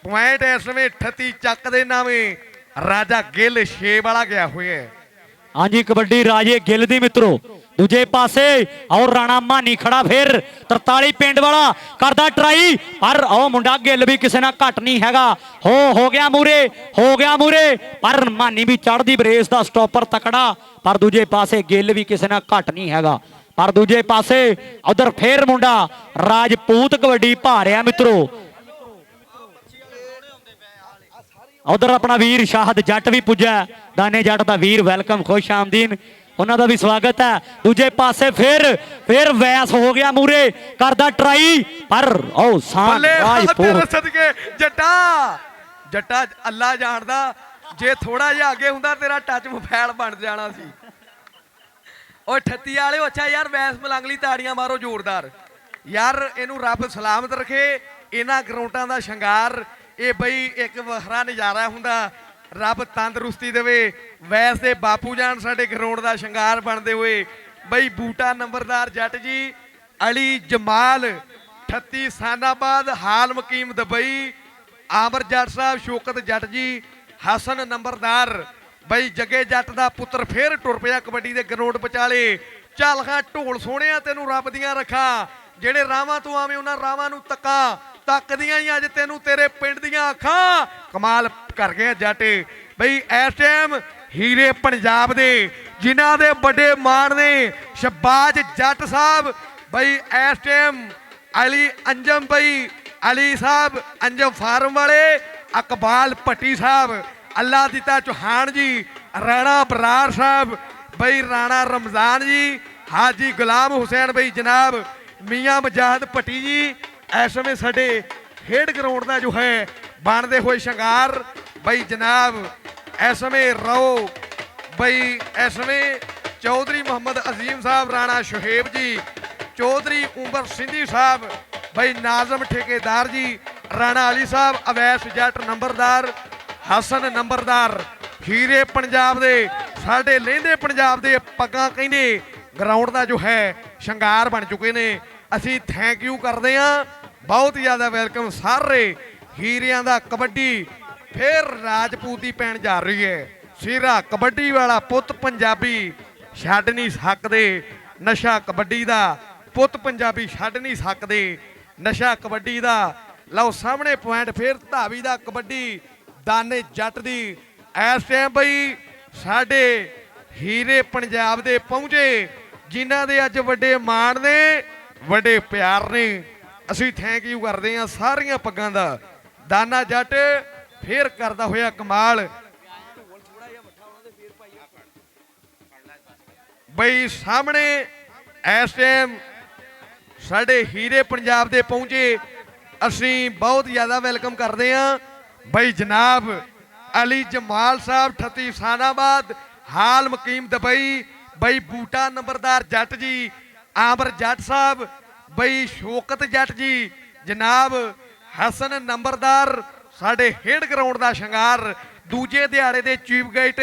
Speaker 1: ਪੁਆਇੰਟ ਇਸ ਵੇਲੇ 38 ਚੱਕ ਦੇ ਨਾਵੇਂ ਰਾਜਾ ਗਿੱਲ 6 ਵਾਲਾ ਗਿਆ ਹੋਇਆ।
Speaker 2: ਹਾਂਜੀ ਕਬੱਡੀ ਰਾਜੇ ਗਿੱਲ ਦੀ ਮਿੱਤਰੋ। ਦੂਜੇ ਪਾਸੇ ਔਰ ਰਾਣਾ ਮਾਨੀ ਖੜਾ ਫਿਰ 43 ਪਿੰਡ ਵਾਲਾ ਕਰਦਾ ਟਰਾਈ, ਪਰ ਉਹ ਮੁੰਡਾ ਗਿੱਲ ਵੀ ਕਿਸੇ ਨਾਲ ਘੱਟ ਨਹੀਂ ਹੈਗਾ। ਹੋ ਗਿਆ ਮੂਰੇ ਪਰ ਮਾਨੀ ਵੀ ਚੜਦੀ ਬਰੇਸ ਦਾ ਸਟਾਪਰ ਤਕੜਾ, ਪਰ ਦੂਜੇ ਪਾਸੇ ਗਿੱਲ ਵੀ ਕਿਸੇ ਨਾਲ ਘੱਟ ਨਹੀਂ ਹੈਗਾ। ਪਰ ਦੂਜੇ ਪਾਸੇ ਉਧਰ ਫੇਰ ਮੁੰਡਾ ਰਾਜਪੂਤ ਕਬੱਡੀ ਭਾ ਰਿਹਾ ਮਿੱਤਰੋ। ਉਧਰ ਆਪਣਾ ਵੀਰ ਸ਼ਾਹਦ ਜੱਟ ਵੀ ਪੁੱਜਾ, ਦਾਨੇ ਜੱਟ ਦਾ ਵੀਰ ਵੈਲਕਮ, ਖੁਸ਼ ਆਮਦੀਨ, ਉਹਨਾਂ ਦਾ ਵੀ ਸਵਾਗਤ ਹੈ। ਦੂਜੇ ਪਾਸੇ ਫਿਰ ਵੈਸ ਹੋ ਗਿਆ ਮੂਰੇ ਕਰਦਾ ਟਰਾਈ, ਪਰ ਉਹ ਸਾਨ ਰਾਜਪੂਤ
Speaker 1: ਸਦਕੇ ਜੱਟਾ ਅੱਲਾ ਜਾਣਦਾ, ਜੇ ਥੋੜਾ ਜਿਹਾ ਅੱਗੇ ਹੁੰਦਾ ਤੇਰਾ ਟੱਚ ਮੋਬਾਈਲ ਬਣ ਜਾਣਾ ਸੀ। ਉਹ 38 ਵਾਲਿਓ ਅੱਛਾ ਯਾਰ ਵੈਸ ਮਲੰਗ ਲਈ ਤਾੜੀਆਂ ਮਾਰੋ ਜ਼ੋਰਦਾਰ ਯਾਰ। ਇਹਨੂੰ ਰੱਬ ਸਲਾਮਤ ਰੱਖੇ। ਇਹਨਾਂ ਗਰਾਊਂਡਾਂ ਦਾ ਸ਼ਿੰਗਾਰ ਇਹ ਬਈ ਇੱਕ ਵੱਖਰਾ ਨਜ਼ਾਰਾ ਹੁੰਦਾ। ਰੱਬ ਤੰਦਰੁਸਤੀ ਦੇਵੇ। ਵੈਸ ਦੇ ਬਾਪੂ ਜਾਨ ਸਾਡੇ ਗਰਾਊਂਡ ਦਾ ਸ਼ਿੰਗਾਰ ਬਣਦੇ ਹੋਏ ਬਈ ਬੂਟਾ ਨੰਬਰਦਾਰ ਜੱਟ ਜੀ, ਅਲੀ ਜਮਾਲ 38 ਸਾਨਾਬਾਦ ਹਾਲ ਮੁਕੀਮ ਦੁਬਈ, ਆਮਰ ਜੱਟ ਸਾਹਿਬ, ਸ਼ੌਕਤ ਜੱਟ ਜੀ, ਹਸਨ ਨੰਬਰਦਾਰ, ਬਈ ਜੱਗੇ ਜੱਟ ਦਾ ਪੁੱਤਰ ਫੇਰ ਟੁਰ ਪਿਆ ਕਬੱਡੀ ਦੇ ਗਰਾਊਂਡ ਵਿਚਾਲੇ। ਚੱਲ ਖਾਂ ਢੋਲ ਸੋਹਣਿਆ ਤੈਨੂੰ ਰੱਬ ਦੀਆਂ ਰੱਖਾਂ, ਜਿਹੜੇ ਰਾਵਾਂ ਤੋਂ ਆਵੇਂ ਉਹਨਾਂ ਰਾਵਾਂ ਨੂੰ ਤੱਕਦੀਆਂ ਹੀ ਅੱਜ ਤੈਨੂੰ ਤੇਰੇ ਪਿੰਡ ਦੀਆਂ ਅੱਖਾਂ। ਕਮਾਲ ਕਰ ਗਏ ਜੱਟ। ਬਈ ਇਸ ਟਾਈਮ ਹੀਰੇ ਪੰਜਾਬ ਦੇ ਜਿਨ੍ਹਾਂ ਦੇ ਵੱਡੇ ਮਾਣ ਨੇ ਸ਼ਬਾਜ ਜੱਟ ਸਾਹਿਬ, ਬਈ ਇਸ ਟਾਈਮ ਅਲੀ ਅੰਜਮ, ਬਈ ਅਲੀ ਸਾਹਿਬ ਅੰਜਮ ਫਾਰਮ ਵਾਲੇ, ਅਕਬਾਲ ਭੱਟੀ ਸਾਹਿਬ, ਅੱਲਾ ਦਿੱਤਾ ਚੌਹਾਨ ਜੀ, ਰਾਣਾ ਬਰਾੜ ਸਾਹਿਬ, ਬਈ ਰਾਣਾ ਰਮਜ਼ਾਨ ਜੀ, ਹਾਜੀ ਗੁਲਾਮ ਹੁਸੈਨ, ਬਈ ਜਨਾਬ ਮੀਆਂ ਮਜਾਦ ਭੱਟੀ ਜੀ। ਇਸ ਸਮੇਂ ਸਾਡੇ ਖੇਡ ਗਰਾਊਂਡ ਦਾ ਜੋ ਹੈ ਬਣਦੇ ਹੋਏ ਸ਼ਿੰਗਾਰ ਬਈ ਜਨਾਬ ਇਸ ਸਮੇਂ ਰਹੋ ਬਈ ਇਸ ਸਮੇਂ ਚੌਧਰੀ ਮੁਹੰਮਦ ਅਜ਼ੀਮ ਸਾਹਿਬ, ਰਾਣਾ ਸ਼ੁਹੇਬ ਜੀ, ਚੌਧਰੀ ਉਮਰ ਸਿੰਧੀ ਸਾਹਿਬ, ਬਈ ਨਾਜ਼ਮ ਠੇਕੇਦਾਰ ਜੀ, ਰਾਣਾ ਅਲੀ ਸਾਹਿਬ, ਅਵੈਸ ਜੱਟ ਨੰਬਰਦਾਰ, ਹਸਨ ਨੰਬਰਦਾਰ, ਹੀਰੇ ਪੰਜਾਬ ਦੇ ਸਾਡੇ ਲਹਿੰਦੇ ਪੰਜਾਬ ਦੇ ਪੱਗਾਂ ਕਹਿੰਦੇ ਗਰਾਊਂਡ ਦਾ ਜੋ ਹੈ ਸ਼ਿੰਗਾਰ ਬਣ ਚੁੱਕੇ ਨੇ। ਅਸੀਂ ਥੈਂਕ ਯੂ ਕਰਦੇ ਹਾਂ, ਬਹੁਤ ਜ਼ਿਆਦਾ ਵੈਲਕਮ। ਸਾਰੇ ਹੀਰਿਆਂ ਦਾ ਕਬੱਡੀ ਫੇਰ ਰਾਜਪੂਤੀ ਪੈਣ ਜਾ ਰਹੀ ਹੈ। ਸਿਰਾ ਕਬੱਡੀ ਵਾਲਾ ਪੁੱਤ ਪੰਜਾਬੀ ਛੱਡ ਨਹੀਂ ਸਕਦੇ, ਨਸ਼ਾ ਕਬੱਡੀ ਦਾ ਪੁੱਤ ਪੰਜਾਬੀ ਛੱਡ ਨਹੀਂ ਸਕਦੇ, ਨਸ਼ਾ ਕਬੱਡੀ ਦਾ। ਲਓ ਸਾਹਮਣੇ ਪੁਆਇੰਟ ਫੇਰ ਧਾਵੀ ਦਾ ਕਬੱਡੀ ਦਾਨੇ ਜੱਟ ਦੀ। ਇਸ ਟਾਈਮ ਬਈ ਸਾਡੇ ਹੀਰੇ ਪੰਜਾਬ ਦੇ ਪਹੁੰਚੇ ਜਿਨ੍ਹਾਂ ਦੇ ਅੱਜ ਵੱਡੇ ਮਾਣ ਨੇ, ਵੱਡੇ ਪਿਆਰ ਨੇ। ਅਸੀਂ ਥੈਂਕ ਯੂ ਕਰਦੇ ਹਾਂ ਸਾਰੀਆਂ ਪੱਗਾਂ ਦਾ। ਦਾਨਾ ਜੱਟ ਫੇਰ ਕਰਦਾ ਹੋਇਆ ਕਮਾਲ। ਬਈ ਸਾਹਮਣੇ ਇਸ ਟਾਈਮ ਸਾਡੇ ਹੀਰੇ ਪੰਜਾਬ ਦੇ ਪਹੁੰਚੇ, ਅਸੀਂ ਬਹੁਤ ਜ਼ਿਆਦਾ ਵੈਲਕਮ ਕਰਦੇ ਹਾਂ ਬਈ ਜਨਾਬ ਅਲੀ ਜਮਾਲ ਸਾਹਿਬ 38 ਸਾਨਾਬਾਦ ਹਾਲ ਮਕੀਮ ਦੁਬਈ, ਬਈ ਬੂਟਾ ਨੰਬਰਦਾਰ ਜੱਟ ਜੀ, ਆਮਰ ਜੱਟ ਸਾਹਿਬ, ਬਈ ਸ਼ੌਕਤ ਜੱਟ ਜੀ, ਜਨਾਬ ਹਸਨ ਨੰਬਰਦਾਰ ਸਾਡੇ ਹੇਡ ਗਰਾਊਂਡ ਦਾ ਸ਼ਿੰਗਾਰ, ਦੂਜੇ ਦਿਹਾੜੇ ਦੇ ਚੀਫ ਗੇਟ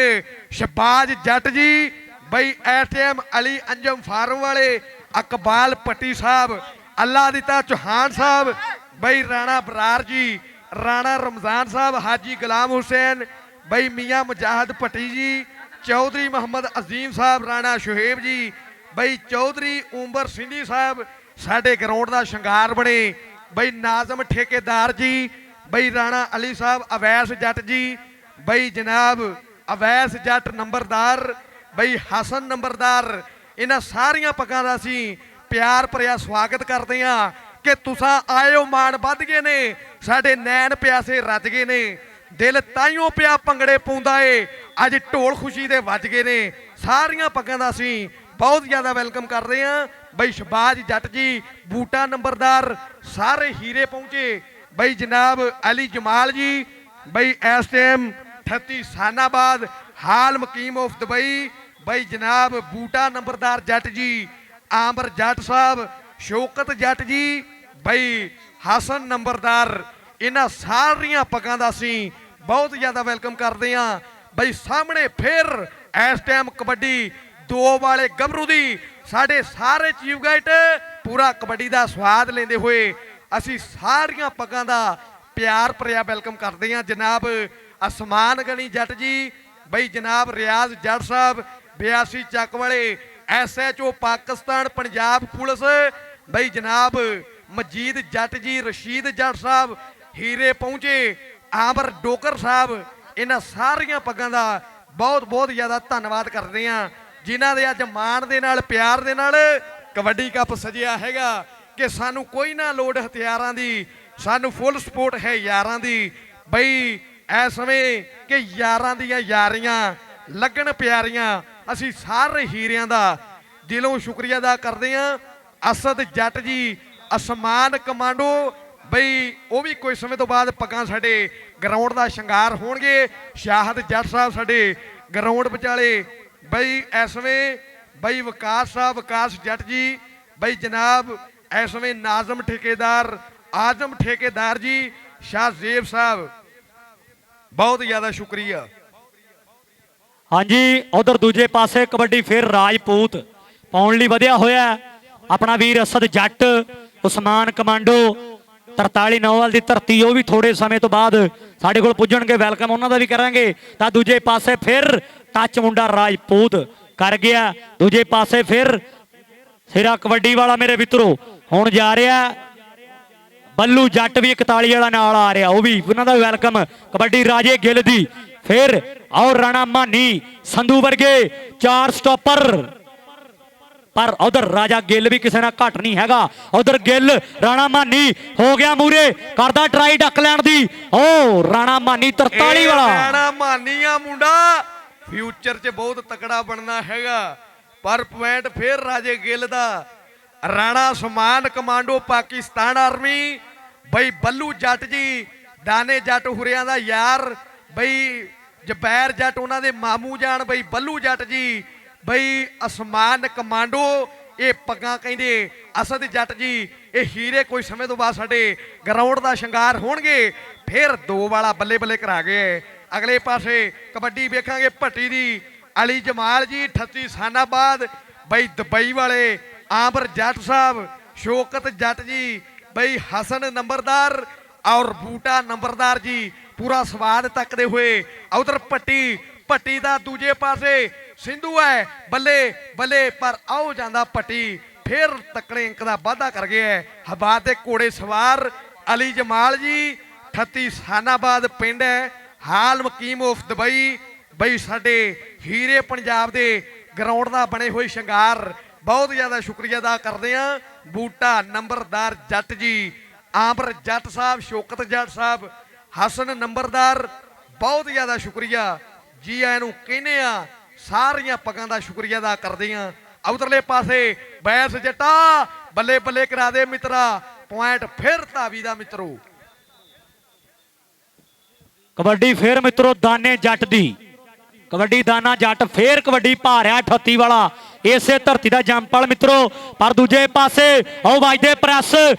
Speaker 1: ਸ਼ਬਾਜ ਜੱਟ ਜੀ, ਬਈ ਇਸ ਟਾਈਮ ਅਲੀ ਅੰਜਮ ਫਾਰਮ ਵਾਲੇ ਅਕਬਾਲ ਪੱਟੀ ਸਾਹਿਬ, ਅੱਲਾ ਦਿੱਤਾ ਚੌਹਾਨ ਸਾਹਿਬ, ਬਈ ਰਾਣਾ ਬਰਾਰ ਜੀ, ਰਾਣਾ ਰਮਜ਼ਾਨ ਸਾਹਿਬ, ਹਾਜੀ ਗੁਲਾਮ ਹੁਸੈਨ, ਬਈ ਮੀਆਂ ਮੁਜਾਹਦ ਭੱਟੀ ਜੀ, ਚੌਧਰੀ ਮੁਹੰਮਦ ਅਜ਼ੀਮ ਸਾਹਿਬ, ਰਾਣਾ ਸ਼ੁਹੇਬ ਜੀ, ਬਈ ਚੌਧਰੀ ਉਮਰ ਸਿੰਧੀ ਸਾਹਿਬ ਸਾਡੇ ਗਰਾਊਂਡ ਦਾ ਸ਼ਿੰਗਾਰ ਬਣੇ, ਬਈ ਨਾਜ਼ਮ ਠੇਕੇਦਾਰ ਜੀ, ਬਈ ਰਾਣਾ ਅਲੀ ਸਾਹਿਬ, ਅਵੈਸ ਜੱਟ ਜੀ, ਬਈ ਜਨਾਬ ਅਵੈਸ ਜੱਟ ਨੰਬਰਦਾਰ, ਬਈ ਹਸਨ ਨੰਬਰਦਾਰ, ਇਹਨਾਂ ਸਾਰੀਆਂ ਪੱਗਾਂ ਦਾ ਅਸੀਂ ਪਿਆਰ ਭਰਿਆ ਸਵਾਗਤ ਕਰਦੇ ਹਾਂ ਕਿ ਤੁਸਾਂ ਆਇਓ, ਮਾਣ ਵੱਧ ਗਏ ਨੇ, ਸਾਡੇ ਨੈਣ ਪਿਆਸੇ ਰੱਜ ਗਏ ਨੇ, ਦਿਲ ਤਾਈਓ ਪਿਆ ਭੰਗੜੇ ਪਾਉਂਦਾ ਏ, ਅੱਜ ਢੋਲ ਖੁਸ਼ੀ ਦੇ ਵੱਜ ਗਏ ਨੇ। ਸਾਰੀਆਂ ਪੱਗਾਂ ਦਾ ਅਸੀਂ ਬਹੁਤ ਜ਼ਿਆਦਾ ਵੈਲਕਮ ਕਰਦੇ ਹਾਂ। ਬਈ ਸ਼ਬਾਜ ਜੱਟ ਜੀ, ਬੂਟਾ ਨੰਬਰਦਾਰ, ਸਾਰੇ ਹੀਰੇ ਪਹੁੰਚੇ, ਬਈ ਜਨਾਬ ਅਲੀ ਜਮਾਲ ਜੀ, ਬਈ ਇਸ ਟਾਈਮ 38 ਸਾਨਾਬਾਦ ਹਾਲ ਮਕੀਮ ਆਫ ਦੁਬਈ, ਬਈ ਜਨਾਬ ਬੂਟਾ ਨੰਬਰਦਾਰ ਜੱਟ ਜੀ, ਆਮਰ ਜੱਟ ਸਾਹਿਬ, ਸ਼ੌਕਤ ਜੱਟ ਜੀ, ਬਈ ਹਸਨ ਨੰਬਰਦਾਰ, ਇਹਨਾਂ ਸਾਰੀਆਂ ਪੱਗਾਂ ਦਾ ਅਸੀਂ ਬਹੁਤ ਜ਼ਿਆਦਾ ਵੈਲਕਮ ਕਰਦੇ ਹਾਂ। ਬਈ ਸਾਹਮਣੇ ਫਿਰ ਇਸ ਟਾਈਮ ਕਬੱਡੀ 2 ਵਾਲੇ ਗੱਭਰੂ ਦੀ ਸਾਡੇ ਸਾਰੇ ਚੀਫ ਗਾਈਡ ਪੂਰਾ ਕਬੱਡੀ ਦਾ ਸਵਾਦ ਲੈਂਦੇ ਹੋਏ ਅਸੀਂ ਸਾਰੀਆਂ ਪੱਗਾਂ ਦਾ ਪਿਆਰ ਭਰਿਆ ਵੈਲਕਮ ਕਰਦੇ ਹਾਂ। ਜਨਾਬ ਅਸਮਾਨ ਗਣੀ ਜੱਟ ਜੀ, ਬਈ ਜਨਾਬ ਰਿਆਜ਼ ਜੱਟ ਸਾਹਿਬ, 82 ਚੱਕ ਵਾਲੇ SHO ਪਾਕਿਸਤਾਨ ਪੰਜਾਬ ਪੁਲਿਸ, ਬਈ ਜਨਾਬ ਮਜੀਦ ਜੱਟ ਜੀ, ਰਸ਼ੀਦ ਜੱਟ ਸਾਹਿਬ ਹੀਰੇ ਪਹੁੰਚੇ, ਆਮਰ ਡੋਕਰ ਸਾਹਿਬ, ਇਹਨਾਂ ਸਾਰੀਆਂ ਪੱਗਾਂ ਦਾ ਬਹੁਤ ਬਹੁਤ ਜ਼ਿਆਦਾ ਧੰਨਵਾਦ ਕਰਦੇ ਹਾਂ ਜਿਨ੍ਹਾਂ ਦੇ ਅੱਜ ਮਾਣ ਦੇ ਨਾਲ ਪਿਆਰ ਦੇ ਨਾਲ ਕਬੱਡੀ ਕੱਪ ਸਜਿਆ ਹੈਗਾ ਕਿ ਸਾਨੂੰ ਕੋਈ ਨਾ ਲੋੜ ਹਥਿਆਰਾਂ ਦੀ, ਸਾਨੂੰ ਫੁੱਲ ਸਪੋਰਟ ਹੈ ਯਾਰਾਂ ਦੀ। ਬਈ ਇਸ ਸਮੇਂ ਕਿ ਯਾਰਾਂ ਦੀਆਂ ਯਾਰੀਆਂ ਲੱਗਣ ਪਿਆਰੀਆਂ, ਅਸੀਂ ਸਾਰੇ ਹੀਰਿਆਂ ਦਾ ਦਿਲੋਂ ਸ਼ੁਕਰੀਆ ਅਦਾ ਕਰਦੇ ਹਾਂ। ਅਸਦ ਜੱਟ ਜੀ, ਅਸਮਾਨ ਕਮਾਂਡੋ, ਬਈ ਉਹ ਵੀ ਕੋਈ ਸਮੇਂ ਤੋਂ ਬਾਅਦ ਪੱਗਾਂ ਸਾਡੇ ਗਰਾਊਂਡ ਦਾ ਸ਼ਿੰਗਾਰ ਹੋਣਗੇ। ਸ਼ਾਹਦ ਜੱਟ ਸਾਹਿਬ ਸਾਡੇ ਗਰਾਊਂਡ ਵਿਚਾਲੇ, ਬਈ ਇਸ ਸਮੇਂ ਬਈ ਵਿਕਾਸ ਸਾਹਿਬ, ਵਿਕਾਸ ਜੱਟ ਜੀ, ਬਈ ਜਨਾਬ ਇਸ ਸਮੇਂ ਨਾਜ਼ਮ ਠੇਕੇਦਾਰ, ਆਜ਼ਮ ਠੇਕੇਦਾਰ ਜੀ, ਸ਼ਾਹ ਜ਼ੇਬ ਸਾਹਿਬ, ਬਹੁਤ ਜ਼ਿਆਦਾ ਸ਼ੁਕਰੀਆ।
Speaker 2: ਹਾਂਜੀ ਉਧਰ ਦੂਜੇ ਪਾਸੇ ਕਬੱਡੀ ਫਿਰ ਰਾਜਪੂਤ ਪਾਉਣ ਲਈ ਵਧਿਆ ਹੋਇਆ ਆਪਣਾ ਵੀਰ ਅਸਦ ਜੱਟ, ਉਸਮਾਨ ਕਮਾਂਡੋ 43 ਨੌਵਾਲ ਦੀ ਧਰਤੀ, ਉਹ ਵੀ ਥੋੜੇ ਸਮੇਂ ਤੋਂ ਬਾਅਦ ਸਾਡੇ ਕੋਲ ਪੁੱਜਣਗੇ, ਵੈਲਕਮ ਉਹਨਾਂ ਦਾ ਵੀ ਕਰਾਂਗੇ। ਤਾਂ ਦੂਜੇ ਪਾਸੇ ਫਿਰ ਟੱਚ ਮੁੰਡਾ ਰਾਜਪੂਤ ਕਰ ਗਿਆ, ਦੂਜੇ ਪਾਸੇ ਫਿਰ ਸਿਰਾ ਕਬੱਡੀ ਵਾਲਾ ਮੇਰੇ ਮਿੱਤਰੋ ਹੁਣ ਜਾ ਰਿਹਾ, ਬੱਲੂ ਜੱਟ ਵੀ 41 ਵਾਲਾ ਨਾਲ ਆ ਰਿਹਾ, ਉਹ ਵੀ ਉਹਨਾਂ ਦਾ ਵੈਲਕਮ। ਕਬੱਡੀ ਰਾਜੇ ਗਿੱਲ ਦੀ ਫਿਰ ਔਰ ਰਾਣਾ ਮਾਨੀ ਸੰਧੂ ਵਰਗੇ 4 ਸਟਾਪਰ, ਪਰ ਉਧਰ ਰਾਜਾ ਗਿੱਲ ਵੀ ਕਿਸੇ ਨਾਲ ਘੱਟ ਨਹੀਂ ਹੈਗਾ। ਉਧਰ ਗਿੱਲ, ਰਾਣਾ ਮਾਨੀ ਹੋ ਗਿਆ ਮੂਰੇ, ਕਰਦਾ ਟਰਾਈ ਡੱਕ ਲੈਣ ਦੀ, ਓ ਰਾਣਾ ਮਾਨੀ 43 ਵਾਲਾ।
Speaker 1: ਰਾਣਾ ਮਾਨੀ ਆ ਮੁੰਡਾ ਫਿਊਚਰ 'ਚ ਬਹੁਤ ਤਕੜਾ ਬਣਨਾ ਹੈਗਾ, ਪਰ ਪੁਆਇੰਟ ਫਿਰ ਰਾਜੇ ਗਿੱਲ ਦਾ। ਰਾਣਾ ਸਮਾਨ ਕਮਾਂਡੋ ਪਾਕਿਸਤਾਨ ਆਰਮੀ, ਬਈ ਬੱਲੂ ਜੱਟ ਜੀ, ਦਾਨੇ ਜੱਟ ਹੁਰਿਆਂ ਦਾ ਯਾਰ, ਬਈ ਜਬੈਰ ਜੱਟ ਉਹਨਾਂ ਦੇ ਮਾਮੂ ਜਾਨ, ਬਈ ਬੱਲੂ ਜੱਟ ਜੀ, ਬਈ ਅਸਮਾਨ ਕਮਾਂਡੋ, ਇਹ ਪੱਗਾਂ ਕਹਿੰਦੇ ਅਸਦ ਜੱਟ ਜੀ, ਇਹ ਹੀਰੇ ਕੋਈ ਸਮੇਂ ਤੋਂ ਬਾਅਦ ਸਾਡੇ ਗਰਾਊਂਡ ਦਾ ਸ਼ਿੰਗਾਰ ਹੋਣਗੇ। ਫਿਰ 2 ਵਾਲਾ ਬੱਲੇ ਬੱਲੇ ਕਰਾ ਗਏ। ਅਗਲੇ ਪਾਸੇ ਕਬੱਡੀ ਵੇਖਾਂਗੇ ਭੱਟੀ ਦੀ, ਅਲੀ ਜਮਾਲ ਜੀ 38 ਸਾਨਾਬਾਦ, ਬਈ ਦੁਬਈ ਵਾਲੇ ਆਮਰ ਜੱਟ ਸਾਹਿਬ, ਸ਼ੌਕਤ ਜੱਟ ਜੀ, ਬਈ ਹਸਨ ਨੰਬਰਦਾਰ ਔਰ ਬੂਟਾ ਨੰਬਰਦਾਰ ਜੀ, ਪੂਰਾ ਸਵਾਦ ਤੱਕਦੇ ਹੋਏ। ਉਧਰ ਭੱਟੀ ਦਾ ਦੂਜੇ ਪਾਸੇ ਸਿੰਧੂ ਹੈ, ਬੱਲੇ ਬੱਲੇ, ਪਰ ਆਓ ਜਾਂਦਾ ਭੱਟੀ, ਫਿਰ ਤਕੜੇ ਅੰਕ ਦਾ ਵਾਧਾ ਕਰ ਗਿਆ। ਹਵਾ ਦੇ ਘੋੜੇ ਸਵਾਰ ਅਲੀ ਜਮਾਲ ਜੀ 38 ਸਾਨਾਬਾਦ ਪਿੰਡ ਹੈ, ਹਾਲ ਮਕੀਮ ਆਫ ਦੁਬਈ, ਬਈ ਸਾਡੇ ਹੀਰੇ ਪੰਜਾਬ ਦੇ ਗਰਾਊਂਡ ਦਾ ਬਣੇ ਹੋਏ ਸ਼ਿੰਗਾਰ, ਬਹੁਤ ਜ਼ਿਆਦਾ ਸ਼ੁਕਰੀਆ ਅਦਾ ਕਰਦੇ ਹਾਂ। ਬੂਟਾ ਨੰਬਰਦਾਰ ਜੱਟ ਜੀ, ਆਮਰ ਜੱਟ ਸਾਹਿਬ, ਸ਼ੌਕਤ ਜੱਟ ਸਾਹਿਬ, ਹਸਨ ਨੰਬਰਦਾਰ, ਬਹੁਤ ਜ਼ਿਆਦਾ ਸ਼ੁਕਰੀਆ ਜੀ ਆਇਆਂ ਨੂੰ ਕਹਿੰਦੇ ਆ। ਸਾਰੀਆਂ ਪੱਗਾਂ ਦਾ ਸ਼ੁਕਰੀਆ ਅਦਾ ਕਰਦੇ ਹਾਂ। ਉਧਰਲੇ ਪਾਸੇ ਬੈਸ ਜੱਟਾ ਬੱਲੇ ਬੱਲੇ ਕਰਾ ਦੇ ਮਿੱਤਰਾ, ਪੁਆਇੰਟ ਫਿਰ ਧਾਵੀ ਦਾ ਮਿੱਤਰੋ।
Speaker 2: ਕਬੱਡੀ ਫੇਰ ਮਿੱਤਰੋ ਦਾਨੇ ਜੱਟ ਦੀ, ਕਬੱਡੀ ਦਾਨਾ ਜੱਟ ਫੇਰ ਕਬੱਡੀ ਪਾ ਰਿਹਾ 38 ਵਾਲਾ, ਇਸੇ ਧਰਤੀ ਦਾ ਜੰਪਲ ਮਿੱਤਰੋ। ਪਰ ਦੂਜੇ ਪਾਸੇ ਆਓ ਵੱਜਦੇ ਪ੍ਰੈਸ